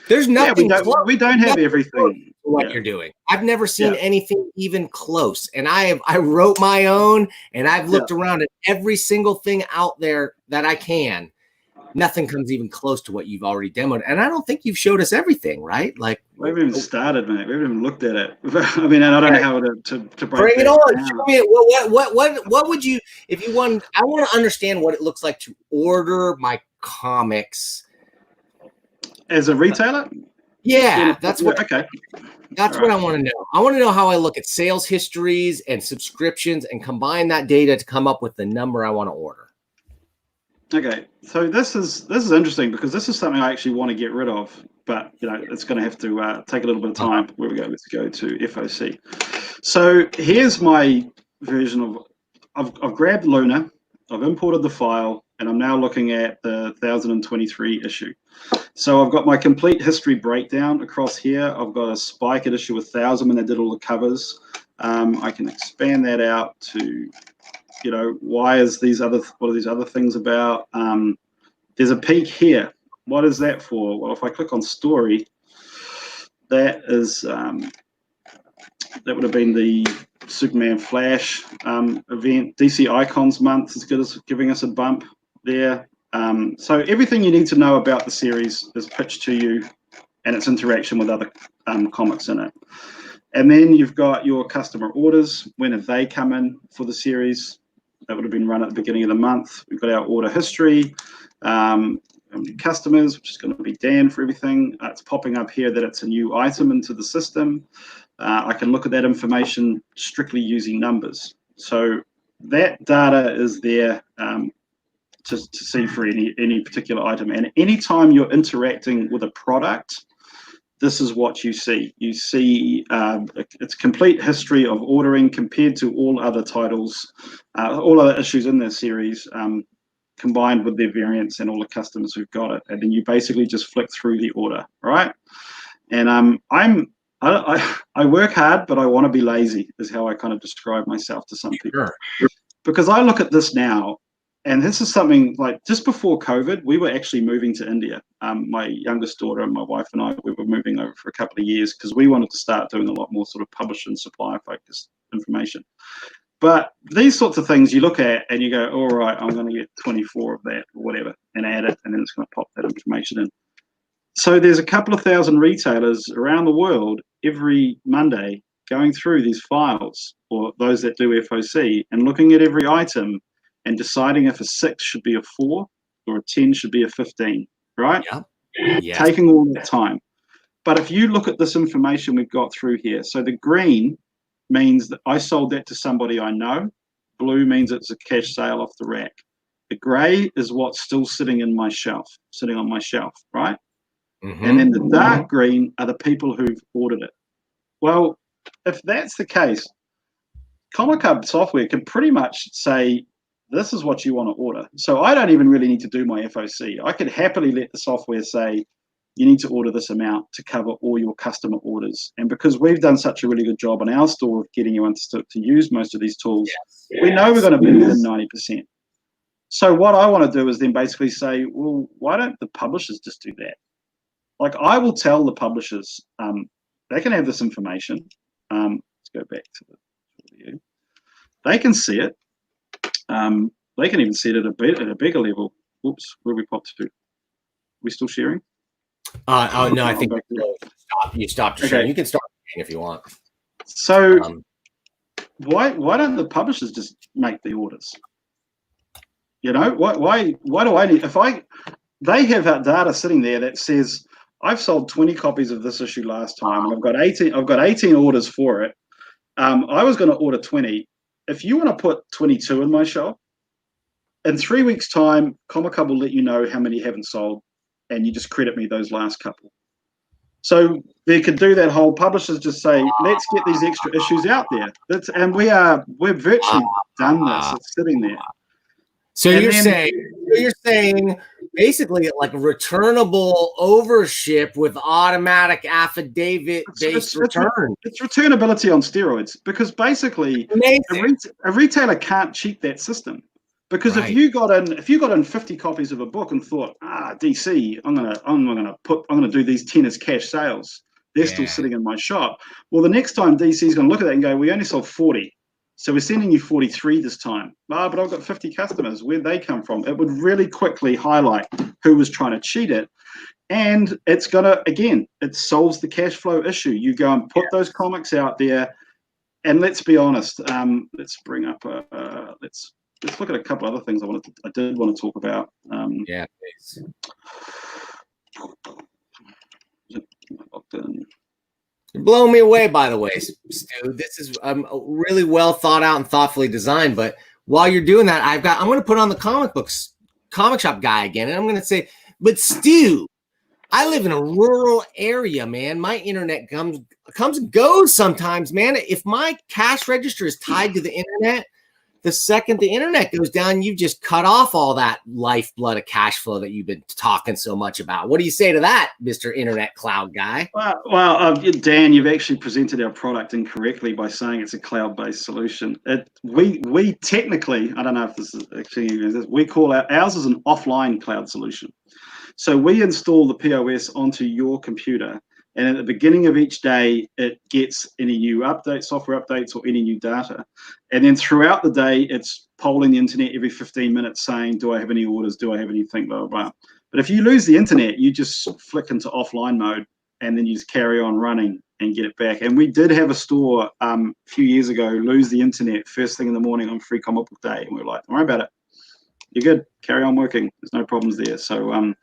there's nothing we don't have everything. What you're doing. I've never seen anything even close. And I wrote my own, and I've looked around at every single thing out there that I can. Nothing comes even close to what you've already demoed. And I don't think you've showed us everything, right? Like, we haven't even started, mate. We haven't even looked at it. I mean, and I don't know how to bring it on. Show me what would you, if you want, I want to understand what it looks like to order my comics as a retailer. Yeah, that's what. Okay. That's what I want to know. I want to know how I look at sales histories and subscriptions and combine that data to come up with the number I want to order. Okay, so this is interesting because this is something I actually want to get rid of, but you know it's going to have to take a little bit of time. Where we go? Let's go to FOC. So here's my version of. I've grabbed Luna, I've imported the file, and I'm now looking at the 1023 issue. So I've got my complete history breakdown across here. I've got a spike at issue 1000 when they did all the covers. I can expand that out to, you know, what are these other things about? There's a peak here. What is that for? Well, if I click on story, that is that would have been the Superman Flash event. DC Icons month is good as giving us a bump there. So everything you need to know about the series is pitched to you and its interaction with other comics in it. And then you've got your customer orders. When have they come in for the series? That would have been run at the beginning of the month. We've got our order history, customers, which is going to be Dan for everything. It's popping up here that it's a new item into the system. I can look at that information strictly using numbers. So that data is there to see for any particular item. And anytime you're interacting with a product, this is what you see. You see its complete history of ordering compared to all other titles, all other issues in their series, combined with their variants and all the customers who've got it. And then you basically just flick through the order, right? And I work hard, but I want to be lazy, is how I kind of describe myself to some people. Sure. Because I look at this now, and this is something like just before COVID, we were actually moving to India. My youngest daughter and my wife and I, we were moving over for a couple of years because we wanted to start doing a lot more sort of publisher and supplier focused information. But these sorts of things you look at and you go, all right, I'm going to get 24 of that or whatever and add it, and then it's going to pop that information in. So there's a couple of thousand retailers around the world every Monday going through these files, or those that do FOC, and looking at every item and deciding if a 6 should be a 4 or a 10 should be a 15, right? Yeah. Yes. Taking all that time. But if you look at this information we've got through here, so the green means that I sold that to somebody I know. Blue means it's a cash sale off the rack. The gray is what's still sitting on my shelf, right? Mm-hmm. And then the dark green are the people who've ordered it. Well, if that's the case, ComicHUB software can pretty much say, this is what you want to order. So I don't even really need to do my FOC. I could happily let the software say, you need to order this amount to cover all your customer orders. And because we've done such a really good job on our store of getting you to use most of these tools, we know we're going to be within 90%. So what I want to do is then basically say, well, why don't the publishers just do that? Like, I will tell the publishers, they can have this information. Let's go back to the video. They can see it. They can even see it at a bigger level. Oops, where we popped to? We still sharing? Oh no, I think you stopped sharing. Okay. You can start if you want. So why don't the publishers just make the orders? You know, why do I need, they have that data sitting there that says I've sold 20 copies of this issue last time and I've got 18 orders for it. I was going to order 20. If you want to put 22 in my shop, in 3 weeks' time, ComicHUB will let you know how many haven't sold, and you just credit me those last couple. So they could do that whole, publishers just say, let's get these extra issues out there. And we're virtually done this. It's sitting there. So you're saying basically like returnable overship with automatic affidavit-based return. It's returnability on steroids, because basically a retailer can't cheat that system. Because if you got in 50 copies of a book and thought, DC, I'm gonna do these 10 as cash sales, they're still sitting in my shop. Well, the next time DC is gonna look at that and go, we only sold 40. So we're sending you 43 this time. But I've got 50 customers. Where'd they come from? It would really quickly highlight who was trying to cheat it. And it's gonna, again, it solves the cash flow issue. You go and put those comics out there, and let's be honest. Let's bring up let's look at a couple other things I did want to talk about. Please. You're blowing me away, by the way, Stu. This is really well thought out and thoughtfully designed. But while you're doing that, I'm going to put on the comic shop guy again, and I'm going to say, but Stu, I live in a rural area, man. My internet comes and goes sometimes, man. If my cash register is tied to the internet, the second the internet goes down, you've just cut off all that lifeblood of cash flow that you've been talking so much about. What do you say to that, Mr. Internet Cloud Guy? Well, Dan, you've actually presented our product incorrectly by saying it's a cloud-based solution. We technically, I don't know if this is actually, we call ours is an offline cloud solution. So we install the POS onto your computer, and at the beginning of each day, it gets any new updates, software updates, or any new data. And then throughout the day, it's polling the internet every 15 minutes saying, do I have any orders? Do I have anything? Blah, blah, blah. But if you lose the internet, you just flick into offline mode, and then you just carry on running and get it back. And we did have a store a few years ago lose the internet first thing in the morning on Free Comic Book Day. And we were like, don't worry about it. You're good. Carry on working. There's no problems there. So,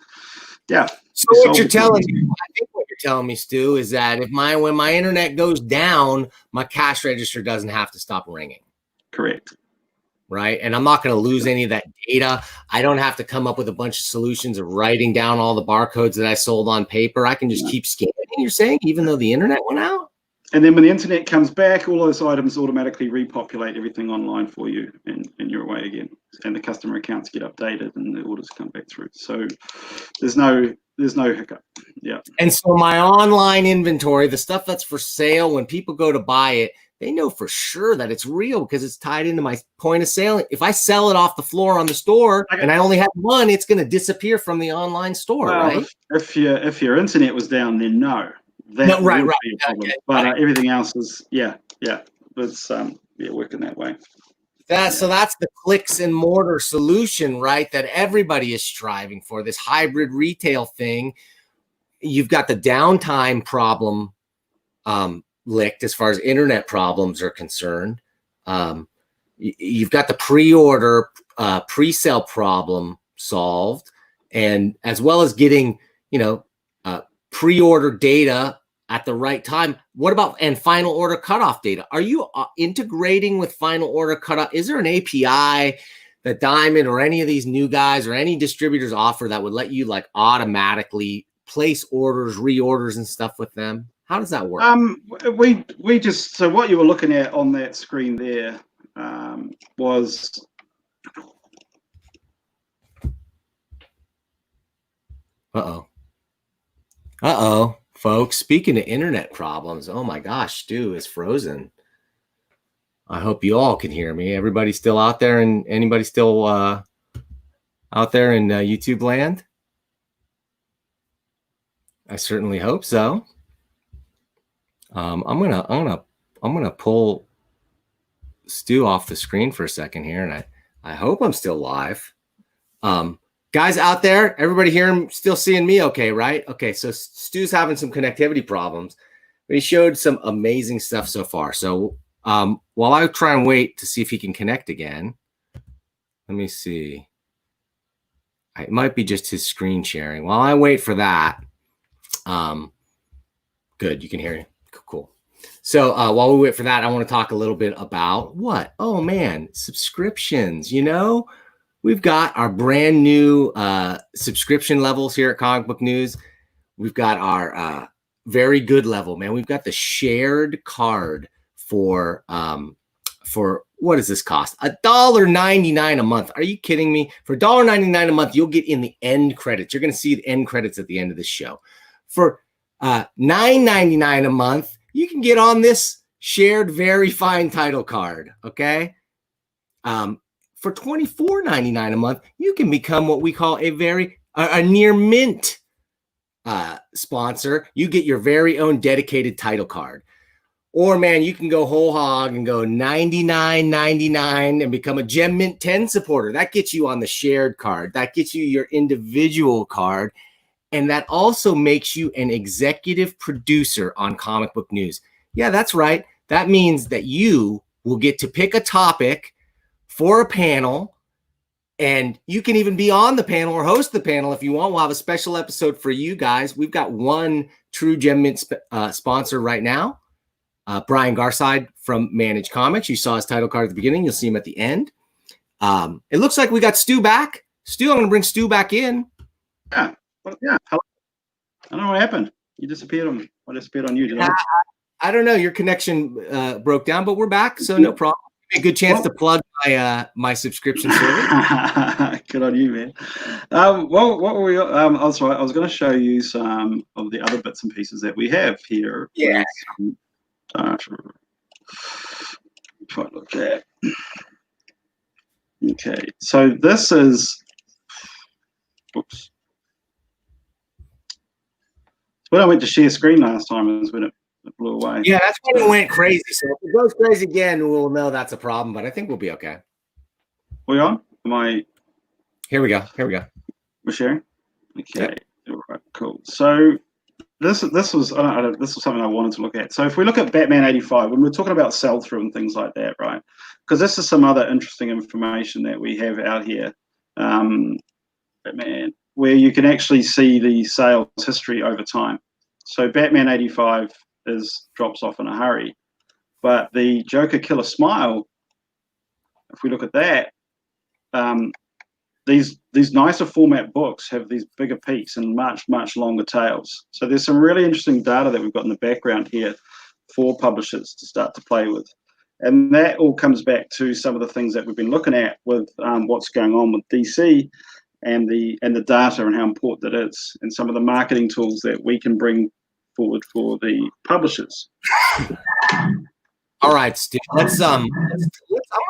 yeah. So what you're telling me, I think what you're telling me, Stu, is that when my internet goes down, my cash register doesn't have to stop ringing. Correct. Right. And I'm not going to lose any of that data. I don't have to come up with a bunch of solutions of writing down all the barcodes that I sold on paper. I can just keep scanning, you're saying, even though the internet went out? And then when the internet comes back, all those items automatically repopulate everything online for you, and you're away again. And the customer accounts get updated and the orders come back through. So there's no hiccup. Yeah. And so my online inventory, the stuff that's for sale, when people go to buy it, they know for sure that it's real because it's tied into my point of sale. If I sell it off the floor on the store and I only have one, it's going to disappear from the online store, right? If your internet was down, then no. That would be a problem. Okay. But everything else is, it's working that way. So that's the clicks and mortar solution, right? That everybody is striving for, this hybrid retail thing. You've got the downtime problem licked as far as internet problems are concerned. You've got the pre-order, pre-sale problem solved, and as well as getting, pre-order data at the right time. What about and final order cutoff data? Are you integrating with final order cutoff? Is there an API that Diamond or any of these new guys or any distributors offer that would let you like automatically place orders, reorders, and stuff with them? How does that work? We just, so what you were looking at on that screen there was Uh-oh, folks. Speaking of internet problems, oh my gosh, Stu is frozen. I hope you all can hear me. Everybody still out there, and anybody still out there in YouTube land? I certainly hope so. I'm gonna pull Stu off the screen for a second here, and I hope I'm still live. Guys out there, everybody here still seeing me okay, right? Okay, so Stu's having some connectivity problems, but he showed some amazing stuff so far. So while I try and wait to see if he can connect again, let me see. It might be just his screen sharing. While I wait for that, good, you can hear me. Cool. So while we wait for that, I want to talk a little bit about what? Oh man, subscriptions, you know? We've got our brand new subscription levels here at Comic Book News. We've got our very good level, man. We've got the shared card for what does this cost? $1.99 a month. Are you kidding me? For $1.99 a month, you'll get in the end credits. You're going to see the end credits at the end of the show. For $9.99 a month, you can get on this shared very fine title card. Okay. For $24.99 a month, you can become what we call a near mint sponsor. You get your very own dedicated title card. Or man, you can go whole hog and go $99.99 and become a Gem Mint 10 supporter. That gets you on the shared card. That gets you your individual card. And that also makes you an executive producer on Comic Book News. Yeah, that's right. That means that you will get to pick a topic for a panel, and you can even be on the panel or host the panel if you want. We'll have a special episode for you guys. We've got one true Gem Mint sponsor right now, Brian Garside from Manage Comics. You saw his title card at the beginning. You'll see him at the end. It looks like we got Stu back. Stu, I'm going to bring Stu back in. Yeah. Well, yeah. I don't know what happened. You disappeared on me. I disappeared on you. Did I don't know. Your connection broke down, but we're back, so no problem. A good chance to plug my subscription service. Good on you, man. What were we? Also, I was going to show you some of the other bits and pieces that we have here. Yeah. If I look at. Okay, so this is. Oops. When I went to share screen last time is when it blew away. Yeah, that's when it went crazy. So if it goes crazy again, we'll know that's a problem, but I think we'll be okay. We on? Am I? Here we go. We're sharing? Okay. Yep. All right, cool. So this was this was something I wanted to look at. So if we look at Batman 85, when we're talking about sell-through and things like that, right? Because this is some other interesting information that we have out here. Batman, where you can actually see the sales history over time. So Batman 85 drops off in a hurry, but the Joker Killer Smile, if we look at that, these nicer format books have these bigger peaks and much longer tails. So there's some really interesting data that we've got in the background here for publishers to start to play with, and that all comes back to some of the things that we've been looking at with what's going on with DC and the data and how important it is, and some of the marketing tools that we can bring forward for the publishers. All right, Stu. I'm going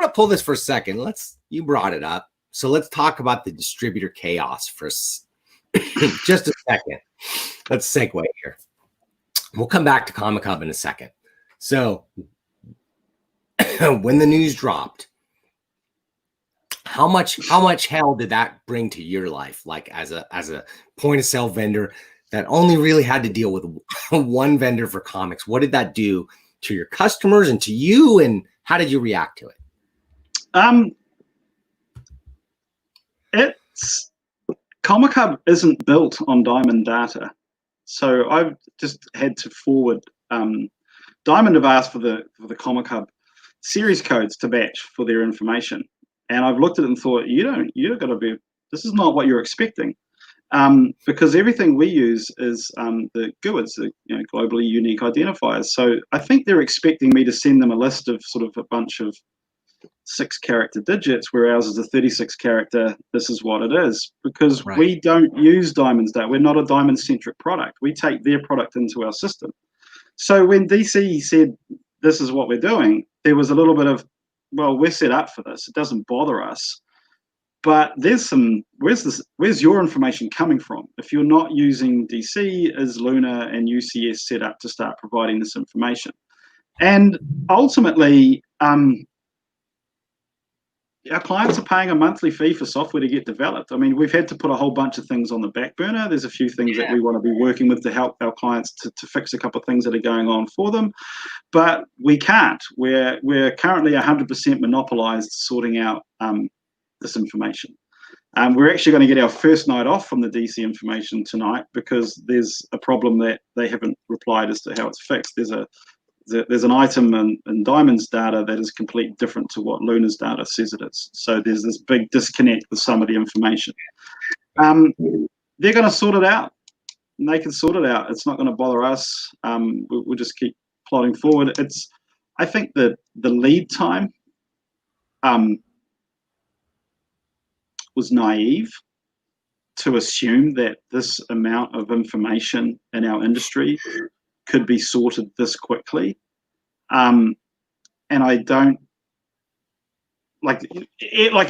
to pull this for a second. You brought it up, so let's talk about the distributor chaos for just a second. Let's segue here. We'll come back to ComicHUB in a second. So when the news dropped, how much hell did that bring to your life? Like as a point of sale vendor that only really had to deal with one vendor for comics, what did that do to your customers and to you, and how did you react to it? ComicHUB isn't built on Diamond data, so I've just had to forward. Diamond have asked for the ComicHUB series codes to match for their information, and I've looked at it and thought, you're going to be. This is not what you're expecting. Because everything we use is the GUIDs, the globally unique identifiers. So I think they're expecting me to send them a list of sort of a bunch of 6-character digits, where ours is a 36-character, this is what it is. Because Right. we don't use Diamond's data. We're not a Diamond-centric product. We take their product into our system. So when DC said, this is what we're doing, there was a little bit of, well, we're set up for this. It doesn't bother us. But there's some, where's your information coming from? If you're not using DC, is Luna and UCS set up to start providing this information? And ultimately, our clients are paying a monthly fee for software to get developed. I mean, we've had to put a whole bunch of things on the back burner. There's a few things that we want to be working with to help our clients to fix a couple of things that are going on for them, but we can't. We're currently 100% monopolized sorting out this information. We're actually going to get our first night off from the DC information tonight because there's a problem that they haven't replied as to how it's fixed. There's an item in Diamond's data that is completely different to what Luna's data says it is. So there's this big disconnect with some of the information. They're going to sort it out. And they can sort it out. It's not going to bother us. We'll just keep plodding forward. I think that the lead time was naive to assume that this amount of information in our industry could be sorted this quickly. And I don't, like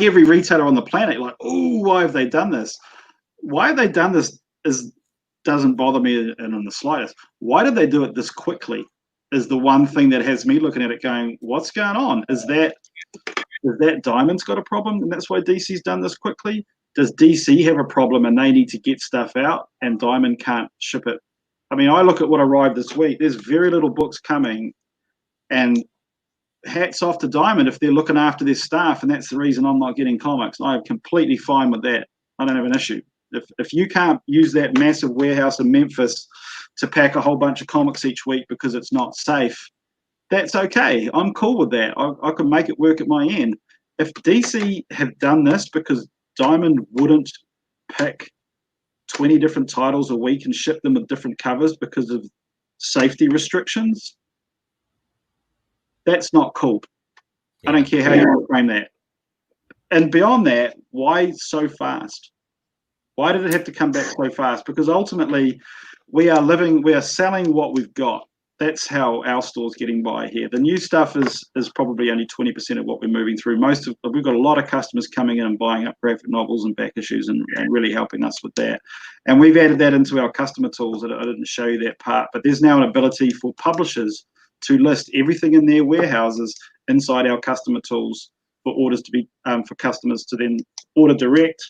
every retailer on the planet, like, oh, why have they done this? Why have they done this doesn't bother me in the slightest. Why did they do it this quickly is the one thing that has me looking at it going, what's going on? Is that Diamond's got a problem and that's why DC's done this quickly? Does DC have a problem and they need to get stuff out and Diamond can't ship it? I mean, I look at what arrived this week. There's very little books coming, and hats off to Diamond if they're looking after their staff, and that's the reason I'm not getting comics. I'm completely fine with that. I don't have an issue. If you can't use that massive warehouse in Memphis to pack a whole bunch of comics each week because it's not safe, that's okay. I'm cool with that. I can make it work at my end. If DC have done this because Diamond wouldn't pick 20 different titles a week and ship them with different covers because of safety restrictions, that's not cool. Yeah. I don't care how you frame that. And beyond that, why so fast? Why did it have to come back so fast? Because ultimately, we are selling what we've got. That's how our store's getting by here. The new stuff is probably only 20% of what we're moving through. We've got a lot of customers coming in and buying up graphic novels and back issues and really helping us with that. And we've added that into our customer tools. I didn't show you that part, but there's now an ability for publishers to list everything in their warehouses inside our customer tools for orders to be for customers to then order direct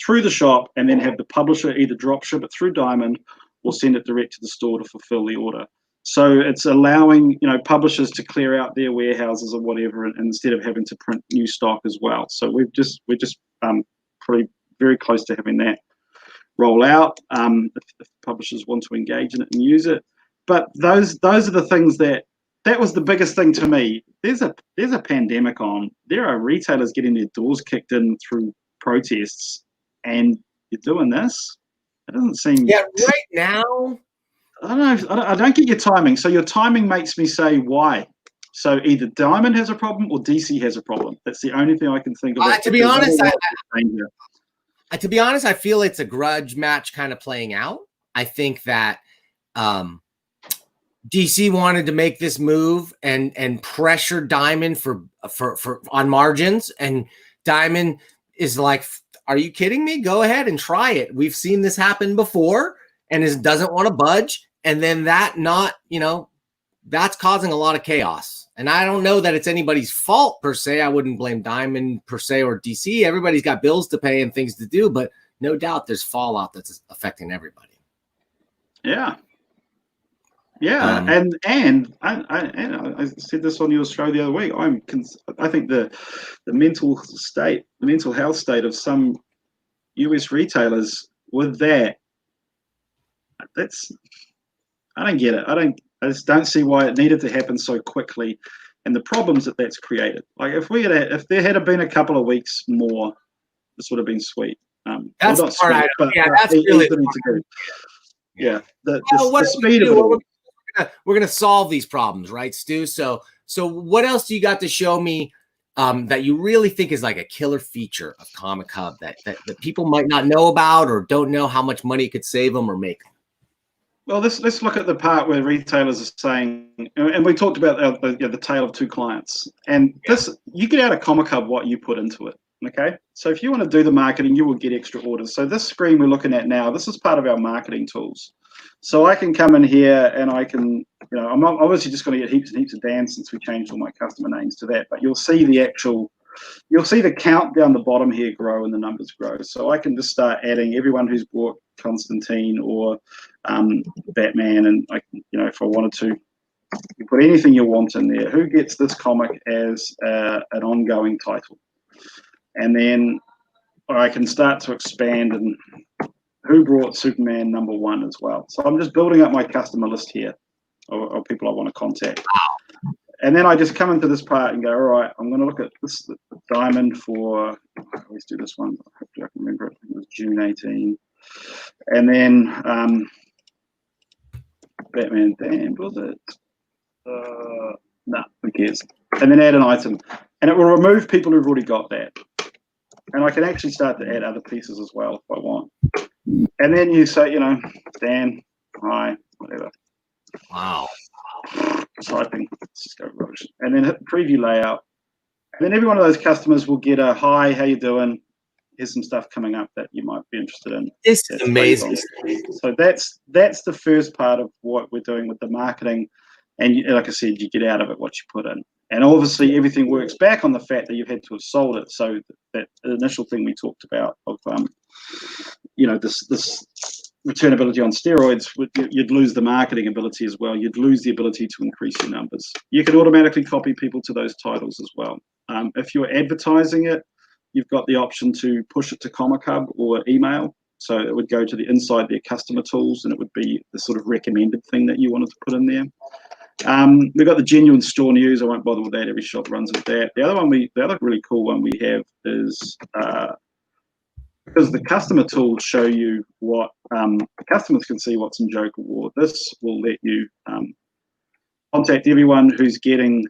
through the shop and then have the publisher either drop ship it through Diamond or send it direct to the store to fulfill the order. So it's allowing publishers to clear out their warehouses or whatever, and instead of having to print new stock as well. So we're just probably very close to having that roll out if publishers want to engage in it and use it. But those are the things that was the biggest thing to me. There's a pandemic on. There are retailers getting their doors kicked in through protests, and you're doing this. It doesn't seem. Yeah, right now. I don't know. I don't get your timing. So your timing makes me say why. So either Diamond has a problem or DC has a problem. That's the only thing I can think of. To be honest, I feel it's a grudge match kind of playing out. I think that DC wanted to make this move and pressure Diamond for on margins, and Diamond is like, "Are you kidding me? Go ahead and try it. We've seen this happen before," and doesn't want to budge. And then that's causing a lot of chaos. And I don't know that it's anybody's fault per se. I wouldn't blame Diamond per se or DC. Everybody's got bills to pay and things to do, but no doubt there's fallout that's affecting everybody. Yeah. Yeah, and I said this on your show the other week. I think the mental health state of some US retailers with that's I don't get it. I just don't see why it needed to happen so quickly, and the problems that's created. Like if there had been a couple of weeks more, this would have been sweet. That's the part that's really the yeah. The speed of it all. We're gonna solve these problems, right, Stu? So what else do you got to show me that you really think is like a killer feature of ComicHUB that people might not know about or don't know how much money it could save them or make them? Well, let's look at the part where retailers are saying, and we talked about the tale of two clients. And this, you get out of ComicHUB what you put into it. Okay, so if you want to do the marketing, you will get extra orders. So this screen we're looking at now, this is part of our marketing tools. So I can come in here and I can, I'm obviously just going to get heaps and heaps of Dan since we changed all my customer names to that. But you'll see the count down the bottom here grow and the numbers grow. So I can just start adding everyone who's bought Constantine or Batman, and if I wanted to, you put anything you want in there. Who gets this comic as an ongoing title? And then I can start to expand and who brought Superman #1 as well. So I'm just building up my customer list here of people I want to contact. And then I just come into this part and go, all right, I'm going to look at this the diamond for, I always do this one, hopefully I can remember it. It was June 18. And then Batman Dan, was it? No, who cares? And then add an item. And it will remove people who've already got that. And I can actually start to add other pieces as well if I want. And then you say, Dan, hi, whatever. Wow. Typing. Let's just go rubbish. And then hit preview layout. And then every one of those customers will get a hi, how you doing? Here's some stuff coming up that you might be interested in. This is amazing. So that's the first part of what we're doing with the marketing. And like I said, you get out of it what you put in. And obviously everything works back on the fact that you've had to have sold it. So that initial thing we talked about of this returnability on steroids, you'd lose the marketing ability as well. You'd lose the ability to increase your numbers. You can automatically copy people to those titles as well. If you're advertising it, you've got the option to push it to ComicHUB or email. So it would go to the inside their customer tools, and it would be the sort of recommended thing that you wanted to put in there. We've got the genuine store news. I won't bother with that. Every shop runs with that. The other really cool one we have is because the customer tools show you what customers can see what's in Joker War. This will let you contact everyone who's getting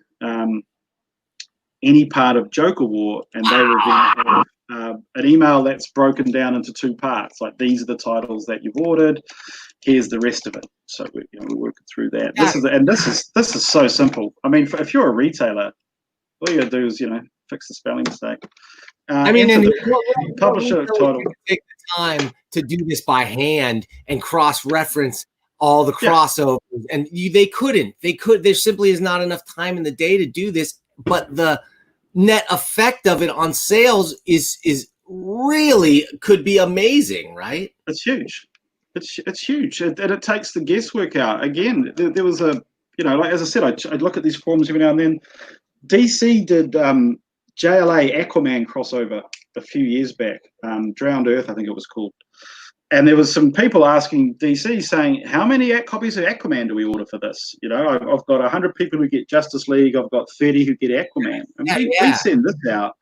any part of Joker War, and they will then have an email that's broken down into two parts. Like, these are the titles that you've ordered. Here's the rest of it. So we're working through that. Yeah. This is so simple. I mean, if you're a retailer, all you gotta do is fix the spelling mistake. Publisher title. Take the time to do this by hand and cross-reference all the crossovers, and they couldn't. There simply is not enough time in the day to do this. But the net effect of it on sales is really could be amazing, right? It's huge. It's huge, and it takes the guesswork out. Again, there was a like as I said, I'd look at these forums every now and then. DC did Jla Aquaman crossover a few years back, Drowned Earth, I think it was called. And there was some people asking DC saying, how many copies of Aquaman do we order for this? I've got 100 people who get Justice League. I've got 30 who get Aquaman. And we send this out,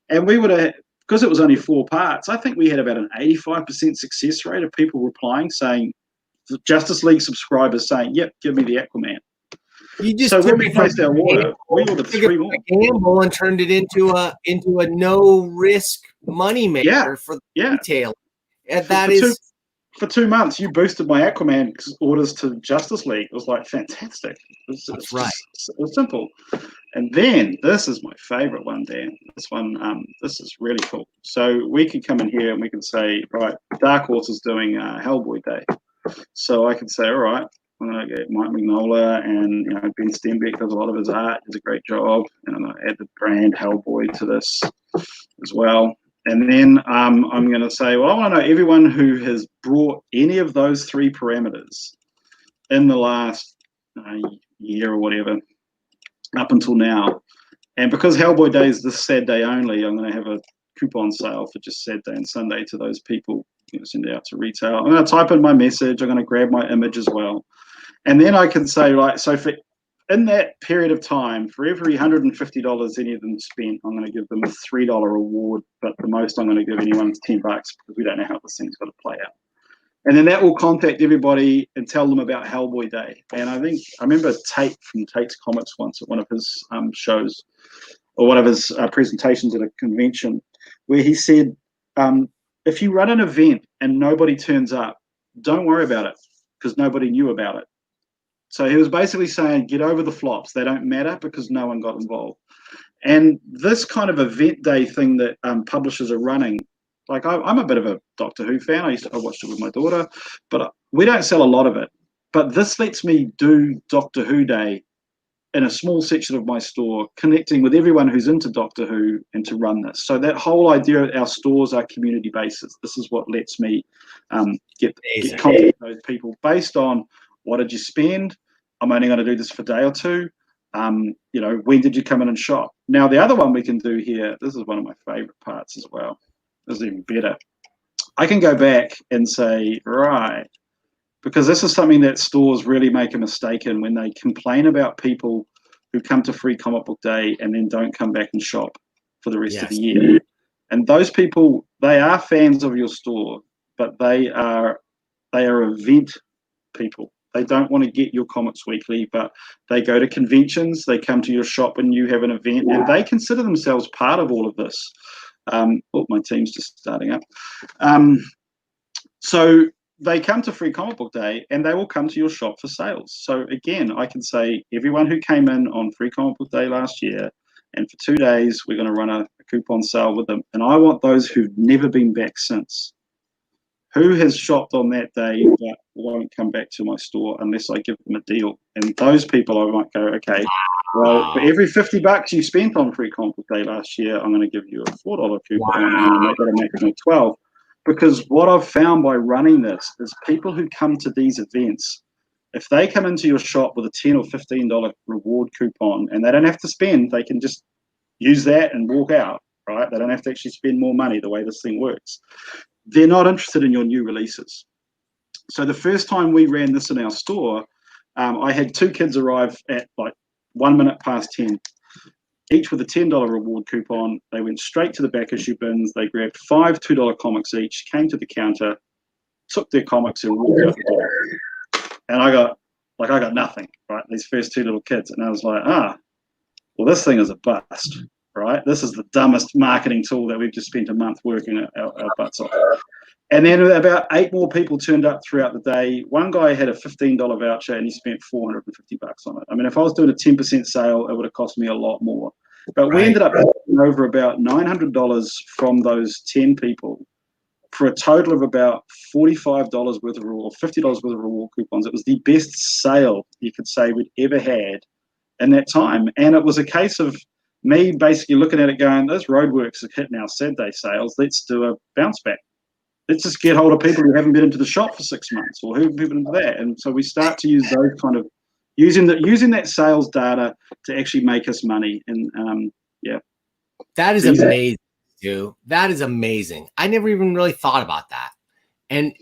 and we would have, because it was only 4 parts, I think we had about an 85% success rate of people replying saying, Justice League subscribers saying, yep, give me the Aquaman. So when we placed our order, we ordered 3 more. Gamble and turned it into a no risk money maker for the retailer. And for 2 months, you boosted my Aquaman orders to Justice League. It was like fantastic. That's right. It was simple. And then this is my favorite one, Dan. This one, this is really cool. So we can come in here and we can say, right, Dark Horse is doing Hellboy Day. So I can say, all right, I'm going to get Mike Mignola, and Ben Stenbeck does a lot of his art. Does a great job. And I'm going to add the brand Hellboy to this as well. And then I'm going to say, well, I want to know everyone who has brought any of those 3 parameters in the last year or whatever, up until now. And because Hellboy Day is this Saturday only, I'm going to have a coupon sale for just Saturday and Sunday to those people. Send it out to retail. I'm going to type in my message. I'm going to grab my image as well. And then I can say, right, so in that period of time, for every $150 any of them spent, I'm going to give them a $3 reward, but the most I'm going to give anyone is $10 because we don't know how this thing's going to play out. And then that will contact everybody and tell them about Hellboy Day. And I remember Tate from Tate's Comics once at one of his shows. or one of his presentations at a convention, where he said, if you run an event and nobody turns up, don't worry about it, because nobody knew about it. So he was basically saying, get over the flops. They don't matter because no one got involved. And this kind of event day thing that publishers are running, like I'm a bit of a Doctor Who fan. I watched it with my daughter, but we don't sell a lot of it. But this lets me do Doctor Who Day in a small section of my store, connecting with everyone who's into Doctor Who and to run this. So that whole idea of our stores are community bases. This is what lets me get contact with those people based on what did you spend? I'm only going to do this for a day or two. You know, when did you come in and shop? Now, the other one we can do here, this is one of my favorite parts as well. This is even better. I can go back and say, right, because this is something that stores really make a mistake in when they complain about people who come to Free Comic Book Day and then don't come back and shop for the rest of the year. And those people, they are fans of your store, but they are event people. They don't want to get your comics weekly, but they go to conventions, they come to your shop when you have an event, and they consider themselves part of all of this. Oh, my team's just starting up. So they come to Free Comic Book Day and they will come to your shop for sales. So again, I can say everyone who came in on Free Comic Book Day last year, and for 2 days, we're going to run a coupon sale with them. And I want those who've never been back since. Who has shopped on that day but won't come back to my store unless I give them a deal? And those people, I might go, okay, well, for every $50 you spent on Free Comic Book Day last year, I'm going to give you a $4 coupon, and that'll make me 12. Because what I've found by running this is people who come to these events, if they come into your shop with a $10 or $15 reward coupon and they don't have to spend, they can just use that and walk out, right? They don't have to actually spend more money the way this thing works. They're not interested in your new releases. So the first time we ran this in our store, I had 2 kids arrive at like 1 minute past 10, each with a $10 reward coupon. They went straight to the back issue bins. They grabbed 5 $2 comics each, came to the counter, took their comics and walked out the door. And I got nothing, right? These first 2 little kids. And I was like, well, this thing is a bust, right? This is the dumbest marketing tool that we've just spent a month working our butts off. And then about 8 more people turned up throughout the day. One guy had a $15 voucher and he spent $450 on it. I mean, if I was doing a 10% sale, it would have cost me a lot more. But we ended up getting over about $900 from those 10 people for a total of about $45 worth of reward, $50 worth of reward coupons. It was the best sale you could say we'd ever had in that time. And it was a case of me basically looking at it going, those roadworks are hitting our Saturday sales. Let's do a bounce back. Let's just get hold of people who haven't been into the shop for 6 months or who've been into that. And so we start to use those kind of, using that sales data to actually make us money. And yeah. That is amazing, dude. That is amazing. I never even really thought about that. And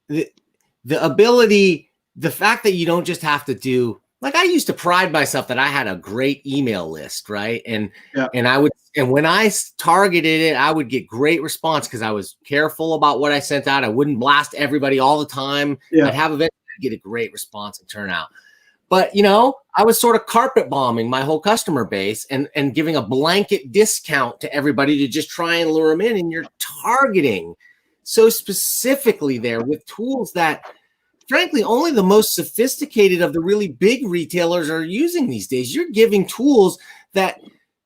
the ability, the fact that you don't just have to do, like I used to pride myself that I had a great email list, right? And when I targeted it, I would get great response because I was careful about what I sent out. I wouldn't blast everybody all the time. I'd have events, I'd get a great response and turnout. But, you know, I was sort of carpet bombing my whole customer base and giving a blanket discount to everybody to just try and lure them in. And you're targeting so specifically there with tools that, frankly, only the most sophisticated of the really big retailers are using these days. You're giving tools that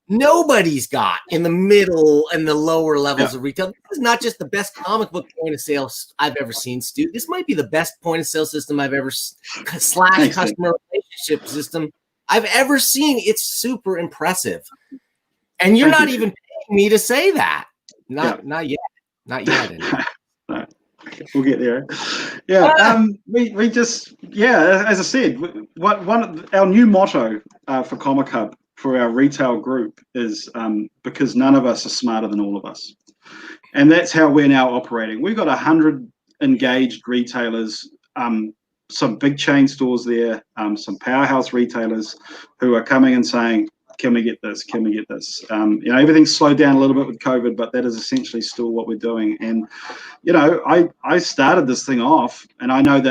nobody's got in the middle and the lower levels of retail. This is not just the best comic book point of sale I've ever seen, Stu. This might be the best point of sale system I've ever / customer relationship system I've ever seen. It's super impressive. And you're not even paying me to say that. Not yet. Not yet. Anyway. We'll get there. We just, as I said, our new motto for ComicHUB for our retail group is because none of us are smarter than all of us. And that's how we're now operating. We've got 100 engaged retailers, some big chain stores there, some powerhouse retailers who are coming and saying, can we get this? Can we get this? You know, everything's slowed down a little bit with COVID, but that is essentially still what we're doing. And, you know, I started this thing off, and I know the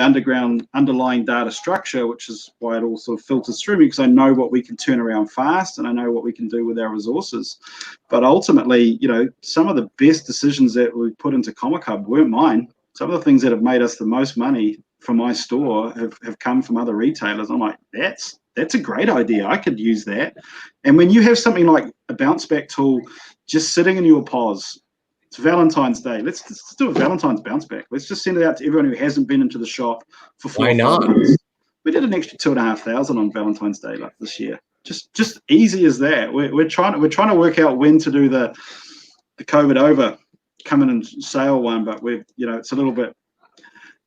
underlying data structure, which is why it all sort of filters through me, because I know what we can turn around fast, and I know what we can do with our resources. But ultimately, you know, some of the best decisions that we put into ComicHUB weren't mine. Some of the things that have made us the most money from my store have come from other retailers. I'm like, that's a great idea. I could use that. And when you have something like a bounce back tool just sitting in your POS, it's Valentine's Day. Let's do a Valentine's bounce back. Let's just send it out to everyone who hasn't been into the shop for 4 or 5 months. We did an extra 2,500 on Valentine's Day like this year. Just easy as that. We're trying to work out when to do the COVID over come in and sale one, but we've, you know, it's a little bit.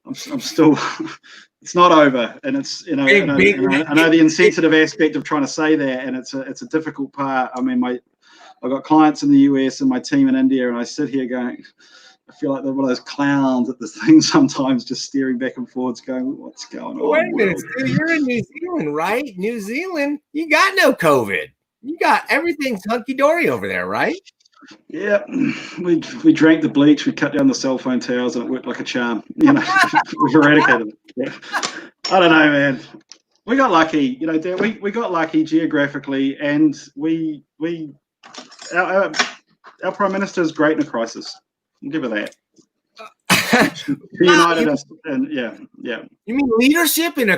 I'm still. It's not over, and it's, you know, I know the insensitive aspect of trying to say that, and it's a difficult part. I mean, I've got clients in the US and my team in India, and I sit here going, I feel like they're one of those clowns at this thing sometimes, just staring back and forwards, going, "What's going on?" Wait a minute, Stu, you're in New Zealand, right? New Zealand, you got no COVID. You got everything's hunky dory over there, right? Yeah, we drank the bleach, we cut down the cell phone towers, and it worked like a charm. You know, we've eradicated it. Yeah. I don't know, man. We got lucky, you know. We got lucky geographically, and our Prime Minister is great in a crisis. I'll give her that. She united us, and yeah. You mean leadership in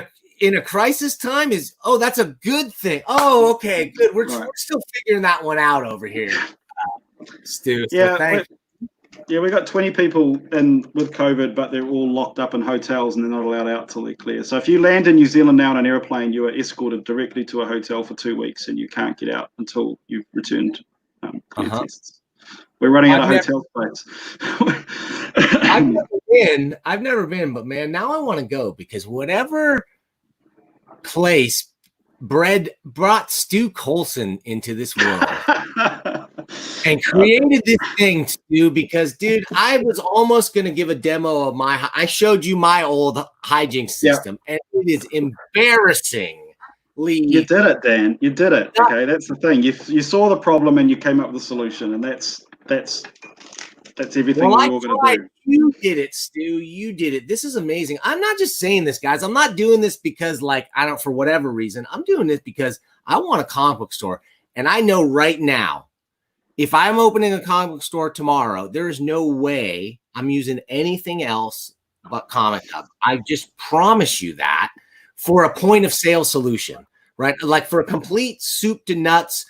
a crisis time is? Oh, that's a good thing. Oh, okay, good. We're still figuring that one out over here. Stu, yeah, we got 20 people in with COVID, but they're all locked up in hotels and they're not allowed out till they're clear. So if you land in New Zealand now on an airplane, you are escorted directly to a hotel for 2 weeks, and you can't get out until you've returned your tests. We're running out of hotel space. I've never been, but man, now I want to go, because whatever place brought Stu Colson into this world. And created this thing, Stu, because, dude, I was almost going to give a demo of I showed you my old hijinks system, and it is embarrassingly. You did it, Dan. You did it. Okay, that's the thing. You saw the problem and you came up with a solution, and that's everything we're all going to do. You did it, Stu. You did it. This is amazing. I'm not just saying this, guys. I'm not doing this because, like, I don't, for whatever reason. I'm doing this because I want a comic book store, and I know right now, if I'm opening a comic book store tomorrow, there is no way I'm using anything else but ComicHUB. I just promise you that, for a point of sale solution, right? Like for a complete soup to nuts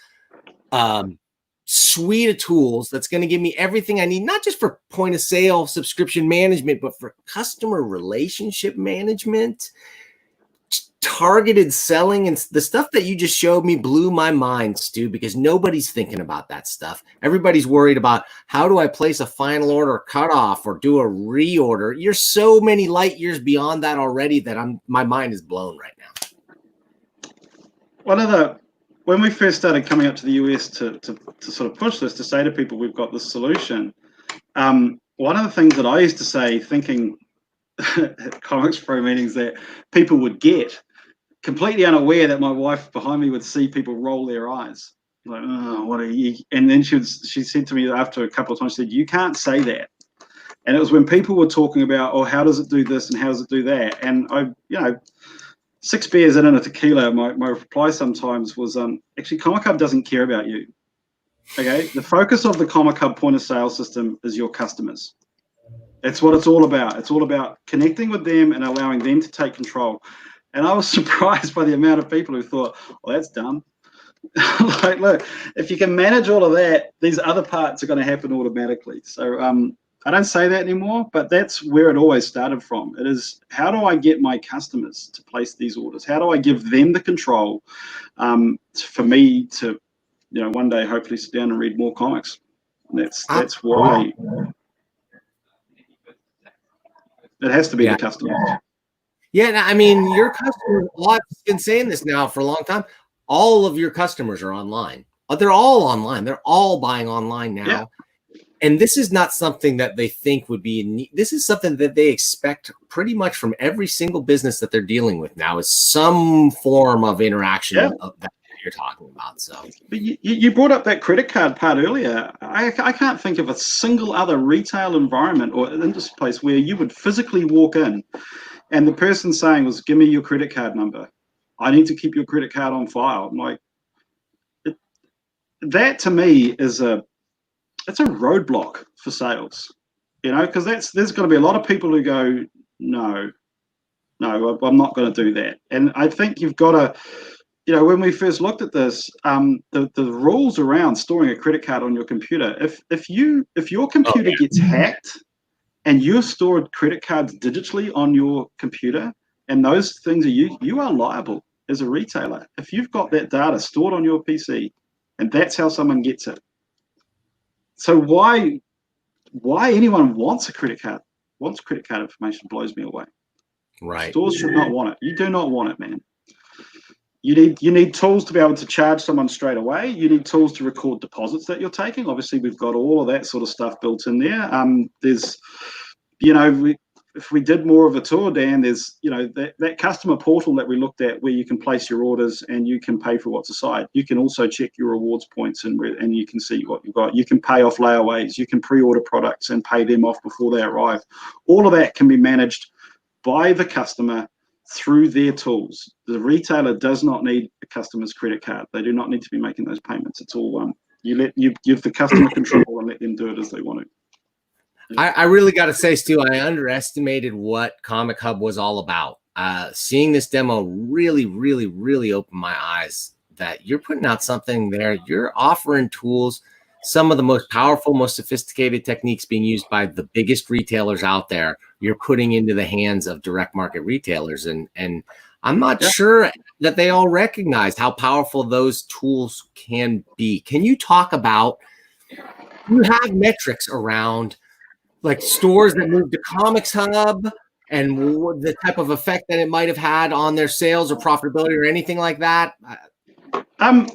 suite of tools that's going to give me everything I need, not just for point of sale subscription management, but for customer relationship management, targeted selling, and the stuff that you just showed me blew my mind, Stu, because nobody's thinking about that stuff. Everybody's worried about, how do I place a final order cutoff or do a reorder? You're so many light years beyond that already that my mind is blown right now. When we first started coming up to the US to sort of push this, to say to people we've got this solution, one of the things that I used to say, thinking at Comics Pro meetings, that people would get, completely unaware that my wife behind me would see people roll their eyes, like, "Oh, what are you?" And then she said to me after a couple of times, she said, "You can't say that." And it was when people were talking about, "Oh, how does it do this and how does it do that?" And I, 6 beers in and a tequila, my reply sometimes was, actually, ComicHUB doesn't care about you. Okay, the focus of the ComicHUB point of sale system is your customers. That's what it's all about. It's all about connecting with them and allowing them to take control. And I was surprised by the amount of people who thought, "Well, that's dumb." Like, look, if you can manage all of that, these other parts are going to happen automatically. So I don't say that anymore, but that's where it always started from. It is, how do I get my customers to place these orders? How do I give them the control for me to, one day hopefully sit down and read more comics? And that's why it has to be the customer. Yeah, I mean, your customers, I've been saying this now for a long time, all of your customers are online. They're all online. They're all buying online now. Yeah. And this is not something that they think would be, this is something that they expect pretty much from every single business that they're dealing with now, is some form of interaction of that you're talking about. So, but you brought up that credit card part earlier. I can't think of a single other retail environment or industry place where you would physically walk in and the person saying was, "Give me your credit card number. I need to keep your credit card on file." I'm like, that to me is it's a roadblock for sales, because there's going to be a lot of people who go, no, I'm not going to do that. And I think you've got to, when we first looked at this, the rules around storing a credit card on your computer, if your computer gets hacked and you've stored credit cards digitally on your computer and those things are you are liable as a retailer if you've got that data stored on your PC and that's how someone gets it. So why anyone wants credit card information blows me away. right. Stores should not want it. You do not want it, man. You need tools to be able to charge someone straight away. You need tools to record deposits that you're taking. Obviously, we've got all of that sort of stuff built in there. There's, if we did more of a tour, Dan, there's, that customer portal that we looked at where you can place your orders and you can pay for what's aside. You can also check your rewards points and you can see what you've got. You can pay off layaways. You can pre-order products and pay them off before they arrive. All of that can be managed by the customer through their tools. The retailer does not need a customer's credit card. They do not need to be making those payments. It's all you give the customer control and let them do it as they want to. I really got to say, Stu, I underestimated what ComicHUB was all about. Seeing this demo really, really, really opened my eyes that you're putting out something there. You're offering tools, some of the most powerful, most sophisticated techniques being used by the biggest retailers out there. You're putting into the hands of direct market retailers. And I'm not sure that they all recognize how powerful those tools can be. Can you talk about, you have metrics around like stores that moved to ComicHUB and the type of effect that it might have had on their sales or profitability or anything like that? I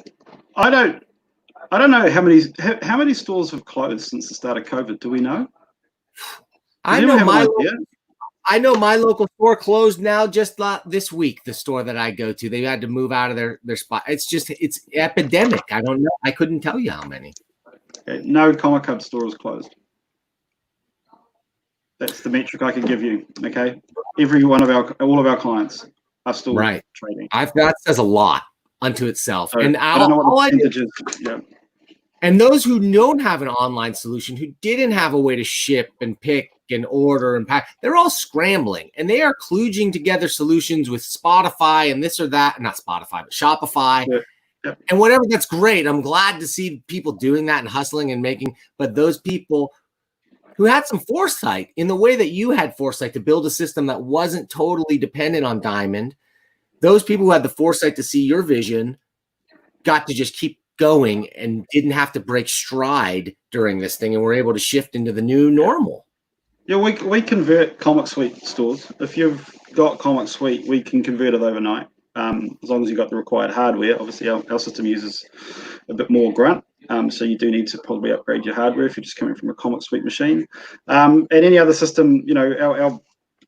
don't know how many stores have closed since the start of COVID. Do we know? I know my local store closed now just this week. The store that I go to, they had to move out of their spot. It's epidemic. I don't know. I couldn't tell you how many. No ComicHUB store is closed. That's the metric I can give you. Okay, all of our clients are still trading. That says a lot unto itself. So, and I don't know what the percentage is. Yeah. And those who don't have an online solution, who didn't have a way to ship and pick and order and pack, they're all scrambling and they are kludging together solutions with Spotify and this or that, not Spotify, but Shopify. Yep. And whatever. That's great. I'm glad to see people doing that and hustling and making, but those people who had some foresight in the way that you had foresight to build a system that wasn't totally dependent on Diamond, those people who had the foresight to see your vision got to just keep going and didn't have to break stride during this thing and were able to shift into the new normal. Yeah, we convert Comic Suite stores. If you've got Comic Suite, we can convert it overnight, as long as you've got the required hardware. Obviously, our system uses a bit more grunt, so you do need to probably upgrade your hardware if you're just coming from a Comic Suite machine. And any other system, our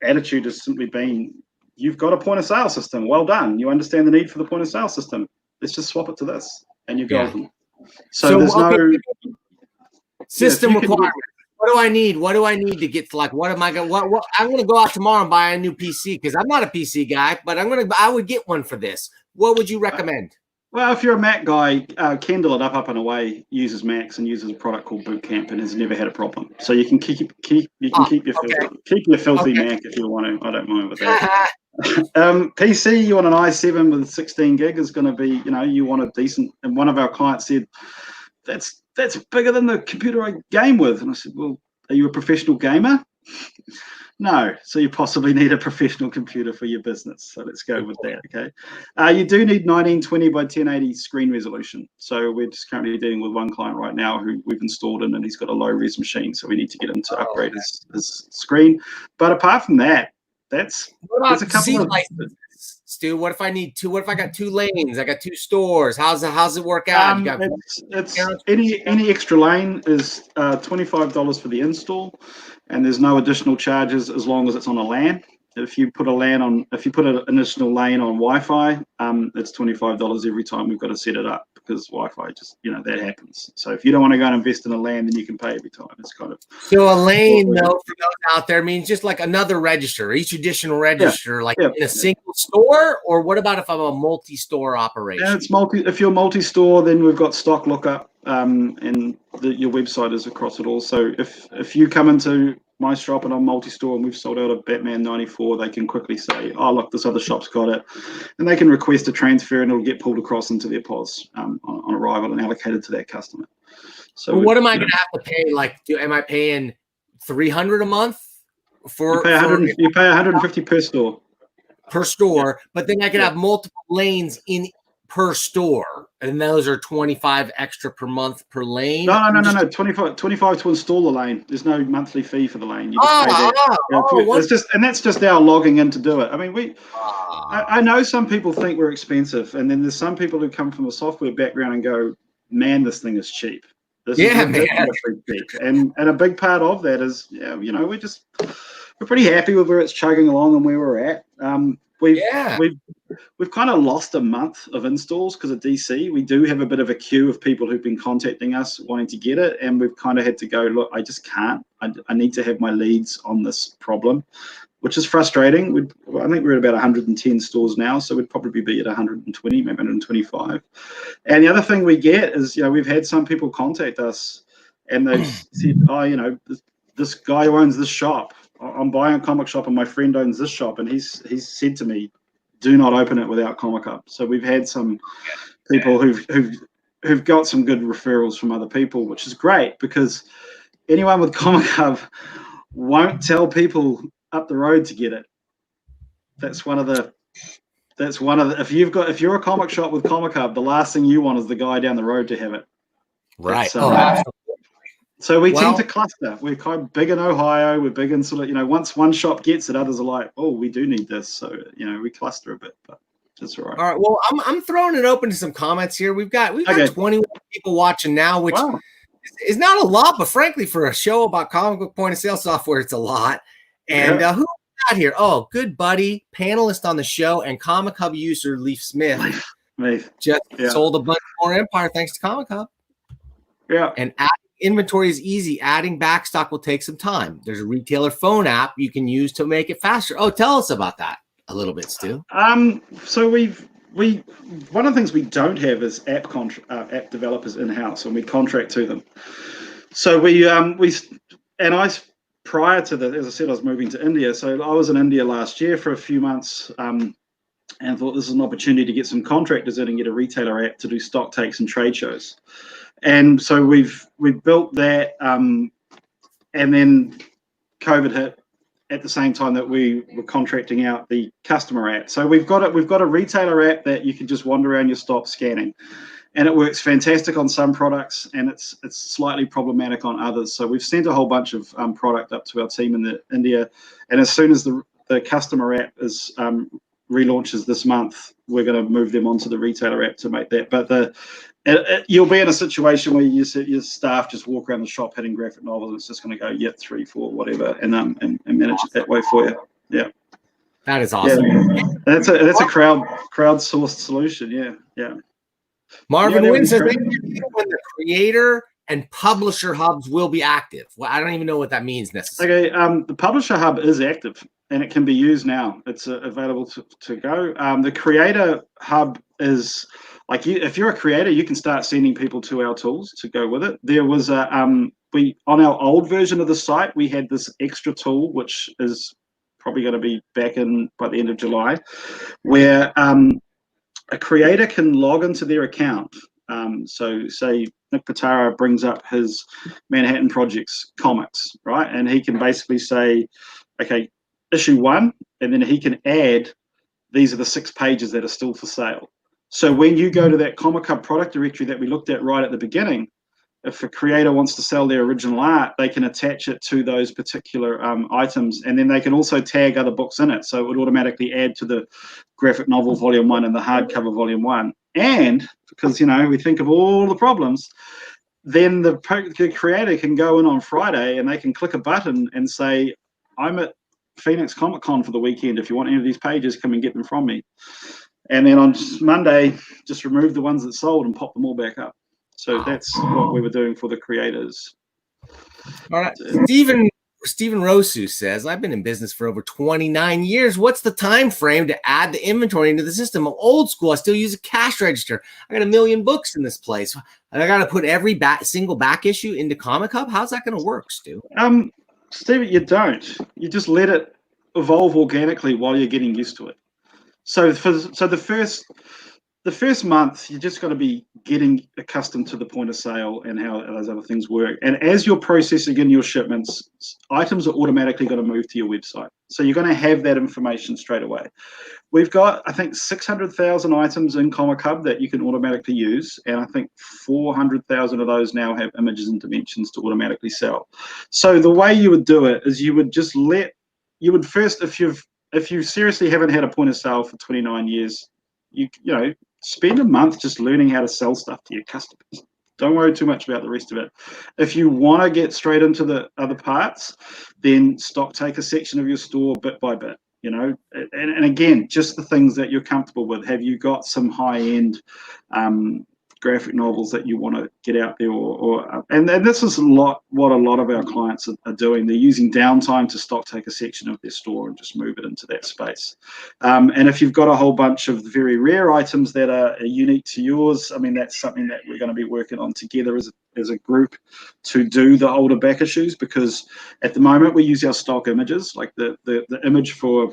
attitude has simply been, you've got a point of sale system. Well done. You understand the need for the point of sale system. Let's just swap it to this, and you're golden. So there's no system requirement. What do I need? What do I need to get to, like, what am I going to, I'm going to go out tomorrow and buy a new PC because I'm not a PC guy, but I would get one for this. What would you recommend? Well, if you're a Mac guy, Kendall at Up and Away uses Macs and uses a product called Boot Camp and has never had a problem. So you can keep your filthy Mac if you want to. I don't mind with that. PC, you want an i7 with 16 gig is going to be, you want a decent. And one of our clients said, that's bigger than the computer I game with. And I said, well, are you a professional gamer? No, so you possibly need a professional computer for your business. So let's go with that, okay? You do need 1920 by 1080 screen resolution. So we're just currently dealing with one client right now who we've installed in, and he's got a low-res machine, so we need to get him to upgrade his screen. But apart from that, there's a couple of... Stu, what if I need two? What if I got two lanes? I got two stores. How's it work out? Any extra lane is $25 for the install, and there's no additional charges as long as it's on a LAN. if you put an additional lane on Wi-Fi, it's $25 every time we've got to set it up, because Wi-Fi just, that happens. So if you don't want to go and invest in a LAN, then you can pay every time. It's kind of so a lane, though, for those out there, means just like another register, each additional register, in a single store, or what about if I'm a multi-store operation? Yeah, it's if you're multi-store, then we've got stock lookup, and your website is across it all. So if you come into my shop and I'm multi-store and we've sold out a Batman 94, they can quickly say, oh, look, this other shop's got it. And they can request a transfer and it'll get pulled across into their POS on arrival and allocated to that customer. So what am I going to have to pay? Am I paying $300 a month you pay 150 per store. Per store, but then I could have multiple lanes in per store, and those are 25 extra per month per lane. No. 25 to install the lane. There's no monthly fee for the lane. You just pay that. That's just our logging in to do it. I mean, I know some people think we're expensive, and then there's some people who come from a software background and go, "Man, this thing is cheap." This is cheap. And a big part of that is, we're pretty happy with where it's chugging along and where we're at. We've kind of lost a month of installs because of DC. We do have a bit of a queue of people who've been contacting us wanting to get it, and we've kind of had to go, look, I just can't. I need to have my leads on this problem, which is frustrating. I think we're at about 110 stores now, so we'd probably be at 120, maybe 125. And the other thing we get is, we've had some people contact us, and they've said, oh, this guy who owns this shop, I'm buying a comic shop and my friend owns this shop, and he's said to me, do not open it without ComicHUB. So we've had some people who've got some good referrals from other people, which is great, because anyone with ComicHUB won't tell people up the road to get it. That's one of the if you're a comic shop with ComicHUB, the last thing you want is the guy down the road to have it. Right. So we tend to cluster. We're kind of big in Ohio. We're big in sort of, once one shop gets it, others are like, oh, we do need this. So, we cluster a bit, but that's all right. All right. Well, I'm throwing it open to some comments here. We've got 21 people watching now, which is not a lot, but frankly, for a show about comic book point of sale software, it's a lot. And who got here? Oh, good buddy, panelist on the show, and ComicHUB user Leaf Smith just sold a bunch more Empire thanks to ComicHUB. Yeah. And inventory is easy. Adding backstock will take some time. There's a retailer phone app you can use to make it faster. Oh, tell us about that a little bit, Stu. So one of the things we don't have is app developers in house, and we contract to them. So prior to that, as I said, I was moving to India. So I was in India last year for a few months, and thought this is an opportunity to get some contractors in and get a retailer app to do stock takes and trade shows. And so we've built that, and then COVID hit at the same time that we were contracting out the customer app. So we've got a retailer app that you can just wander around your stock scanning, and it works fantastic on some products, and it's slightly problematic on others. So we've sent a whole bunch of product up to our team in India, and as soon as the customer app is relaunches this month, we're going to move them onto the retailer app to make that. But you'll be in a situation where your staff just walk around the shop hitting graphic novels. It's just going to go 3, 4, whatever, and manage it that way for you. Yeah, that is awesome. Yeah. That's a crowdsourced solution. Yeah. Marvin Wynn says when the creator and publisher hubs will be active. Well, I don't even know what that means necessarily. Okay, the publisher hub is active and it can be used now. It's available to go. The creator hub is if you're a creator, you can start sending people to our tools to go with it. There was on our old version of the site, we had this extra tool, which is probably going to be back in by the end of July, where a creator can log into their account. So say Nick Patara brings up his Manhattan Projects comics, right? And he can basically say, okay, issue 1, and then he can add, these are the 6 pages that are still for sale. So when you go to that ComicHUB product directory that we looked at right at the beginning, if a creator wants to sell their original art, they can attach it to those particular items, and then they can also tag other books in it. So it would automatically add to the graphic novel volume 1 and the hardcover volume 1. And because, we think of all the problems, then the creator can go in on Friday and they can click a button and say, I'm at Phoenix Comic Con for the weekend. If you want any of these pages, come and get them from me. And then on Monday, just remove the ones that sold and pop them all back up. So that's what we were doing for the creators. All right. Stephen Rosu says, I've been in business for over 29 years. What's the time frame to add the inventory into the system? I'm old school. I still use a cash register. I got 1 million books in this place. I got to put every single back issue into ComicHUB. How's that going to work, Stu? Steve, you don't. You just let it evolve organically while you're getting used to it. So the first month, you just got to be getting accustomed to the point of sale and how those other things work. And as you're processing in your shipments, items are automatically going to move to your website. So you're going to have that information straight away. We've got, I think, 600,000 items in ComicHUB that you can automatically use. And I think 400,000 of those now have images and dimensions to automatically sell. So the way you would do it is you would just first, if you seriously haven't had a point of sale for 29 years, you know, spend a month just learning how to sell stuff to your customers. Don't worry too much about the rest of it. If you want to get straight into the other parts, then stock take a section of your store bit by bit, you know. And again, just the things that you're comfortable with. Have you got some high-end graphic novels that you want to get out there, and this is what a lot of our clients are doing. They're using downtime to stock take a section of their store and just move it into that space. And if you've got a whole bunch of very rare items that are unique to yours, I mean, that's something that we're going to be working on together as a group to do the older back issues, because at the moment we use our stock images, like the image for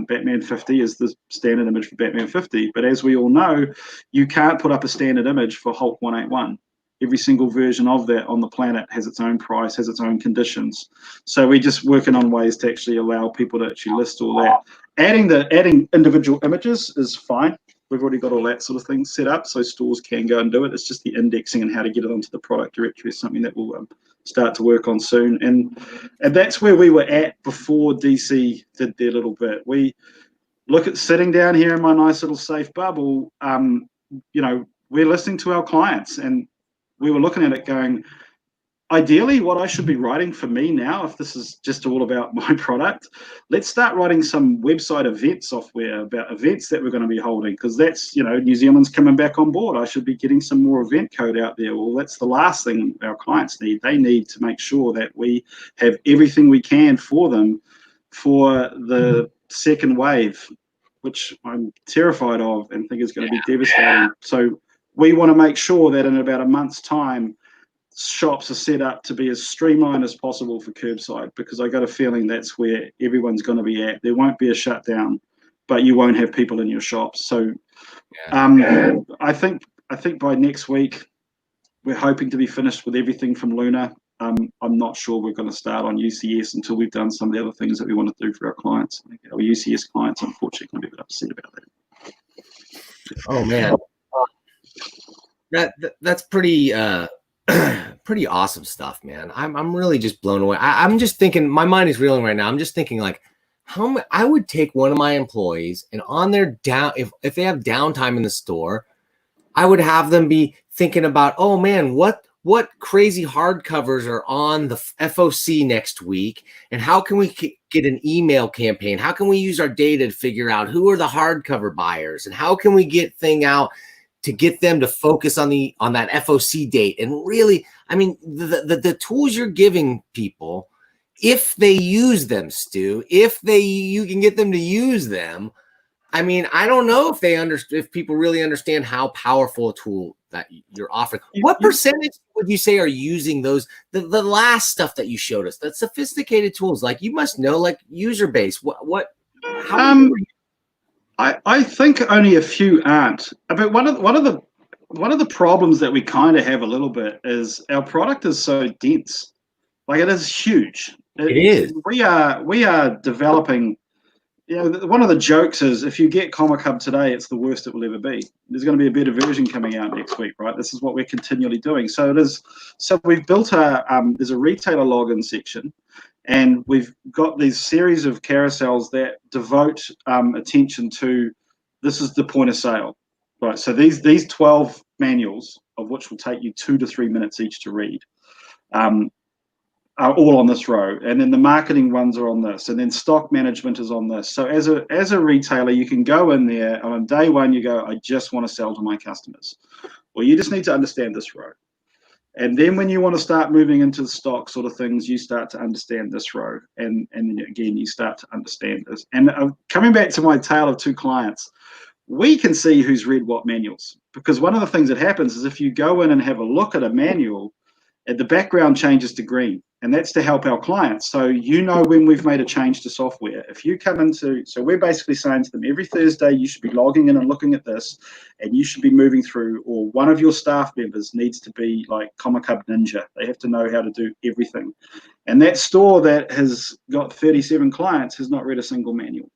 Batman 50 is the standard image for Batman 50, but as we all know, you can't put up a standard image for Hulk 181. Every single version of that on the planet has its own price, has its own conditions. So we're just working on ways to actually allow people to actually list all that. Adding individual images is fine. We've already got all that sort of thing set up, so stores can go and do it. It's just the indexing and how to get it onto the product directory is something that we'll start to work on soon. And that's where we were at before DC did their little bit. We look at sitting down here in my nice little safe bubble. You know, we're listening to our clients, and we were looking at it going, ideally, what I should be writing for me now, if this is just all about my product, let's start writing some website event software about events that we're going to be holding, because that's, you know, New Zealand's coming back on board. I should be getting some more event code out there. Well, that's the last thing our clients need. They need to make sure that we have everything we can for them for the second wave, which I'm terrified of and think is going to be devastating. So we want to make sure that in about a month's time, shops are set up to be as streamlined as possible for curbside, because I got a feeling that's where everyone's going to be at. There won't be a shutdown, but you won't have people in your shops. So I think by next week we're hoping to be finished with everything from Luna. I'm not sure we're going to start on UCS until we've done some of the other things that we want to do for our clients. I think our UCS clients, unfortunately, can be a bit upset about that. Oh man, that's pretty pretty awesome stuff, man. I'm really just blown away. I'm just thinking, my mind is reeling right now. I'm just thinking, like, how I would take one of my employees, and on their if they have downtime in the store, I would have them be thinking about, oh man, what crazy hardcovers are on the FOC next week, and how can we get an email campaign? How can we use our data to figure out who are the hardcover buyers, and how can we get thing out to get them to focus on that FOC date? And really, I mean, the tools you're giving people, if they use them, Stu, you can get them to use them. I mean, I don't know if people really understand how powerful a tool that you're offering. What percentage would you say are using those, the last stuff that you showed us, that sophisticated tools? Like, you must know, like, user base. I think only a few aren't. But one of the problems that we kind of have a little bit is our product is so dense. Like, it is huge. It is. We are developing. You know, one of the jokes is, if you get ComicHUB today, it's the worst it will ever be. There's going to be a better version coming out next week, right? This is what we're continually doing. So it is. So we've built there's a retailer login section, and we've got these series of carousels that devote attention to, this is the point of sale, right? So these 12 manuals, of which will take you 2 to 3 minutes each to read, are all on this row, and then the marketing ones are on this, and then stock management is on this. So as a retailer, you can go in there, and on day one you go, I just want to sell to my customers. Well, you just need to understand this row. And then when you want to start moving into the stock sort of things, you start to understand this row. And then again, you start to understand this. And coming back to my tale of two clients, we can see who's read what manuals. Because one of the things that happens is if you go in and have a look at a manual, the background changes to green. And that's to help our clients. So you know when we've made a change to software. If you come into, so we're basically saying to them, every Thursday you should be logging in and looking at this, and you should be moving through, or one of your staff members needs to be like ComicHUB Ninja. They have to know how to do everything. And that store that has got 37 clients has not read a single manual.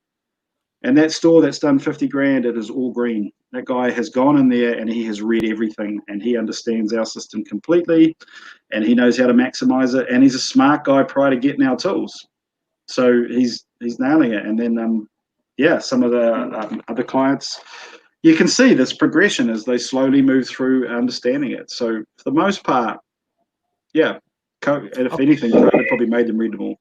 And that store that's done 50 grand, it is all green. That guy has gone in there and he has read everything, and he understands our system completely, and he knows how to maximize it. And he's a smart guy prior to getting our tools. So he's nailing it. And then, yeah, some of the other clients, you can see this progression as they slowly move through understanding it. So for the most part, yeah, and if anything, COVID probably made them read them all.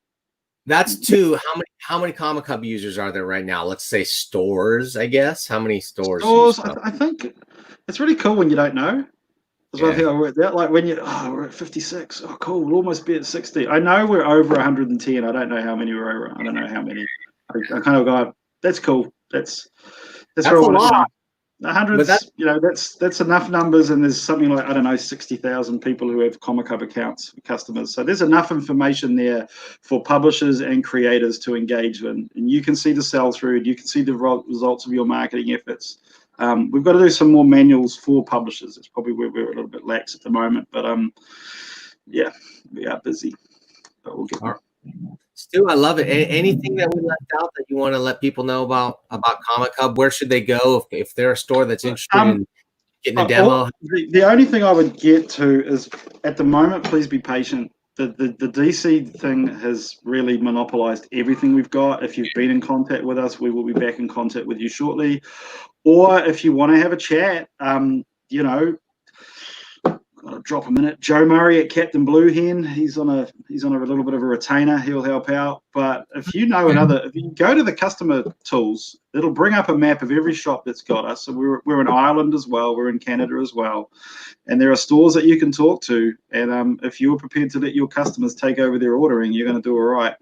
That's two. How many ComicHUB users are there right now? Let's say stores, I guess. How many stores? I think it's really cool when you don't know. That's one thing I worked out. Like when we're at 56. Oh, cool. We'll almost be at 60. I know we're over 110. I don't know how many we're over. I don't know how many. I kind of go, that's cool. That's a lot. 100, that's enough numbers, and there's something like, I don't know, 60,000 people who have ComicHUB accounts, customers. So there's enough information there for publishers and creators to engage in, and you can see the sell-through, and you can see the results of your marketing efforts. We've got to do some more manuals for publishers. It's probably where we're a little bit lax at the moment, but yeah, we are busy, but we'll get there. Stu, I love it. Anything that we left out that you want to let people know about ComicHUB? Where should they go if they're a store that's interested in getting a demo? The only thing I would get to is, at the moment, please be patient. The DC thing has really monopolized everything we've got. If you've been in contact with us, we will be back in contact with you shortly. Or if you want to have a chat, I'll drop a minute. Joe Murray at Captain Blue Hen. He's on a little bit of a retainer. He'll help out. But if you go to the customer tools, it'll bring up a map of every shop that's got us. So we're in Ireland as well. We're in Canada as well. And there are stores that you can talk to. And if you're prepared to let your customers take over their ordering, you're going to do all right.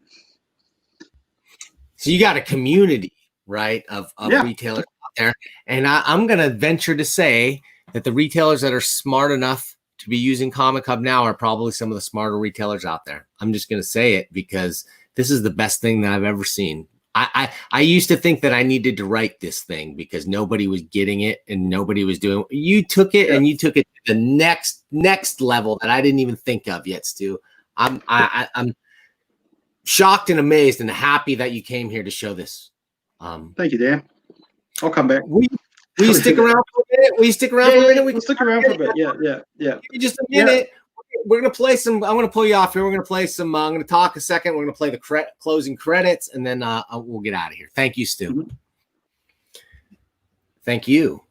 So you got a community, right, of retailers out there. And I'm going to venture to say that the retailers that are smart enough to be using ComicHUB now are probably some of the smarter retailers out there. I'm just going to say it because this is the best thing that I've ever seen. I used to think that I needed to write this thing because nobody was getting it and nobody was doing. You took it and you took it to the next level that I didn't even think of yet, Stu. I'm shocked and amazed and happy that you came here to show this. Thank you, Dan. I'll come back. Will you stick around for a minute? Will you stick around for a minute? We'll stick around for a bit. Yeah. Give me just a minute. Yeah. We're going to play some. I'm going to pull you off here. We're going to play some. I'm going to talk a second. We're going to play the closing credits, and then we'll get out of here. Thank you, Stu. Mm-hmm. Thank you,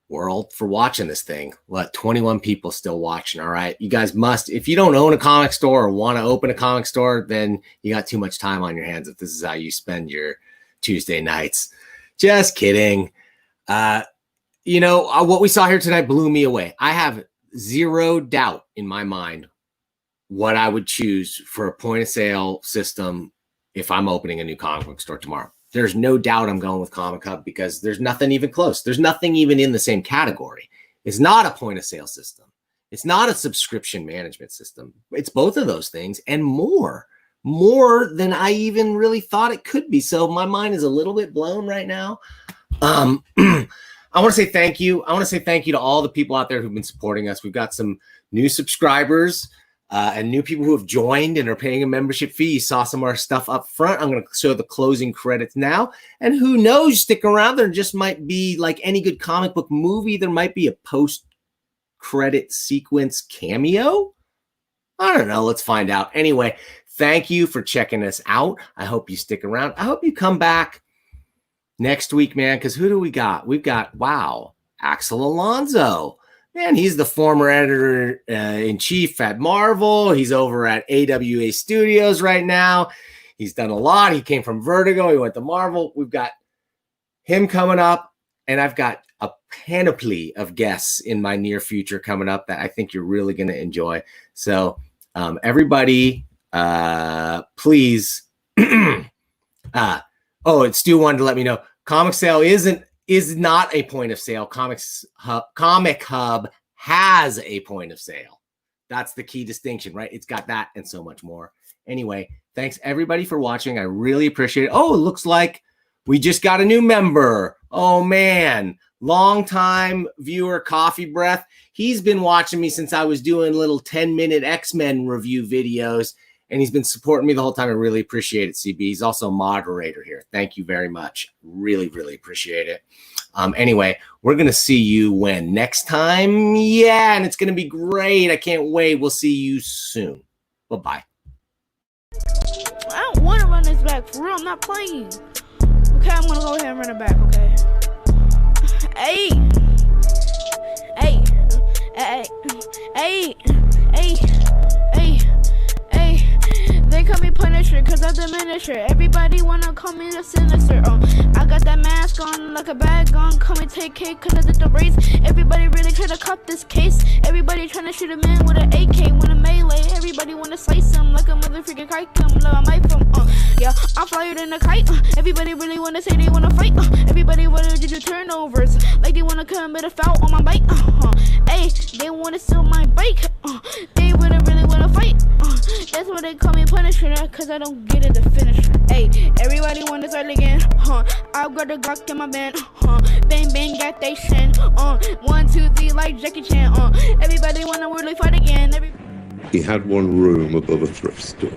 world, for watching this thing. 21 people still watching. All right. You guys must, if you don't own a comic store or want to open a comic store, then you got too much time on your hands if this is how you spend your Tuesday nights. Just kidding. What we saw here tonight blew me away. I have zero doubt in my mind what I would choose for a point of sale system if I'm opening a new comic book store tomorrow. There's no doubt I'm going with ComicHUB because there's nothing even close. There's nothing even in the same category. It's not a point of sale system. It's not a subscription management system. It's both of those things and more than I even really thought it could be. So my mind is a little bit blown right now. I want to say thank you. I want to say thank you to all the people out there who've been supporting us. We've got some new subscribers and new people who have joined and are paying a membership fee. You saw some of our stuff up front. I'm going to show the closing credits now. And who knows, stick around. There just might be, like any good comic book movie, there might be a post-credit sequence cameo. I don't know. Let's find out. Anyway, thank you for checking us out. I hope you stick around. I hope you come back next week, man, because who do we got? We've got, Axel Alonso, Man, he's the former editor-in-chief at Marvel. He's over at AWA Studios right now. He's done a lot. He came from Vertigo. He went to Marvel. We've got him coming up, and I've got a panoply of guests in my near future coming up that I think you're really going to enjoy. So everybody, please. And Stu wanted to let me know, Comic Sale is not a point of sale. ComicHUB has a point of sale. That's the key distinction, right? It's got that and so much more. Anyway, thanks everybody for watching. I really appreciate it. Oh, it looks like we just got a new member. Oh man, long-time viewer, Coffee Breath. He's been watching me since I was doing little 10-minute X-Men review videos, and he's been supporting me the whole time. I really appreciate it, CB. He's also a moderator here. Thank you very much. Really, really appreciate it. Anyway, we're going to see you when? Next time? Yeah, and it's going to be great. I can't wait. We'll see you soon. Bye-bye. I don't want to run this back. For real, I'm not playing. Okay, I'm going to go ahead and run it back, okay? Hey! Hey! Hey! Hey! Hey! Hey! They call me Punisher cause I'm the Miniature. Everybody wanna call me the Sinister. I got that mask on like a bag on. Call me take cake cause I did the race. Everybody really trying to cop this case. Everybody trying to shoot a man with an AK, with a melee. Everybody wanna slice him like a motherfucking kite. Love my mic from yeah, I'm flyer than a kite. Everybody really wanna say they wanna fight. Everybody wanna do the turnovers like they wanna commit a foul on my bike. Hey, they wanna steal my bike. They wouldn't really wanna fight. That's why they call me Punisher, cause I don't get it the finisher. Hey, everybody wanna start again. I've got a Glock in my band. Bang bang got they shin. 1, 2, 3 like Jackie Chan. Everybody wanna really fight again. He had one room above a thrift store.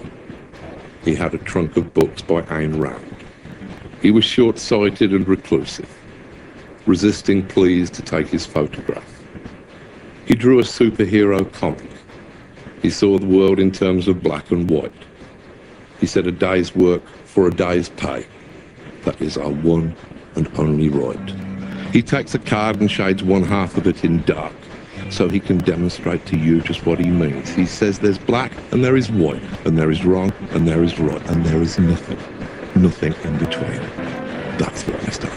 He had a trunk of books by Ayn Rand. He was short-sighted and reclusive, resisting pleas to take his photograph. He drew a superhero comic. He saw the world in terms of black and white. He said a day's work for a day's pay. That is our one and only right. He takes a card and shades one half of it in dark, so he can demonstrate to you just what he means. He says there's black and there is white, and there is wrong and there is right, and there is nothing in between. That's what Mr.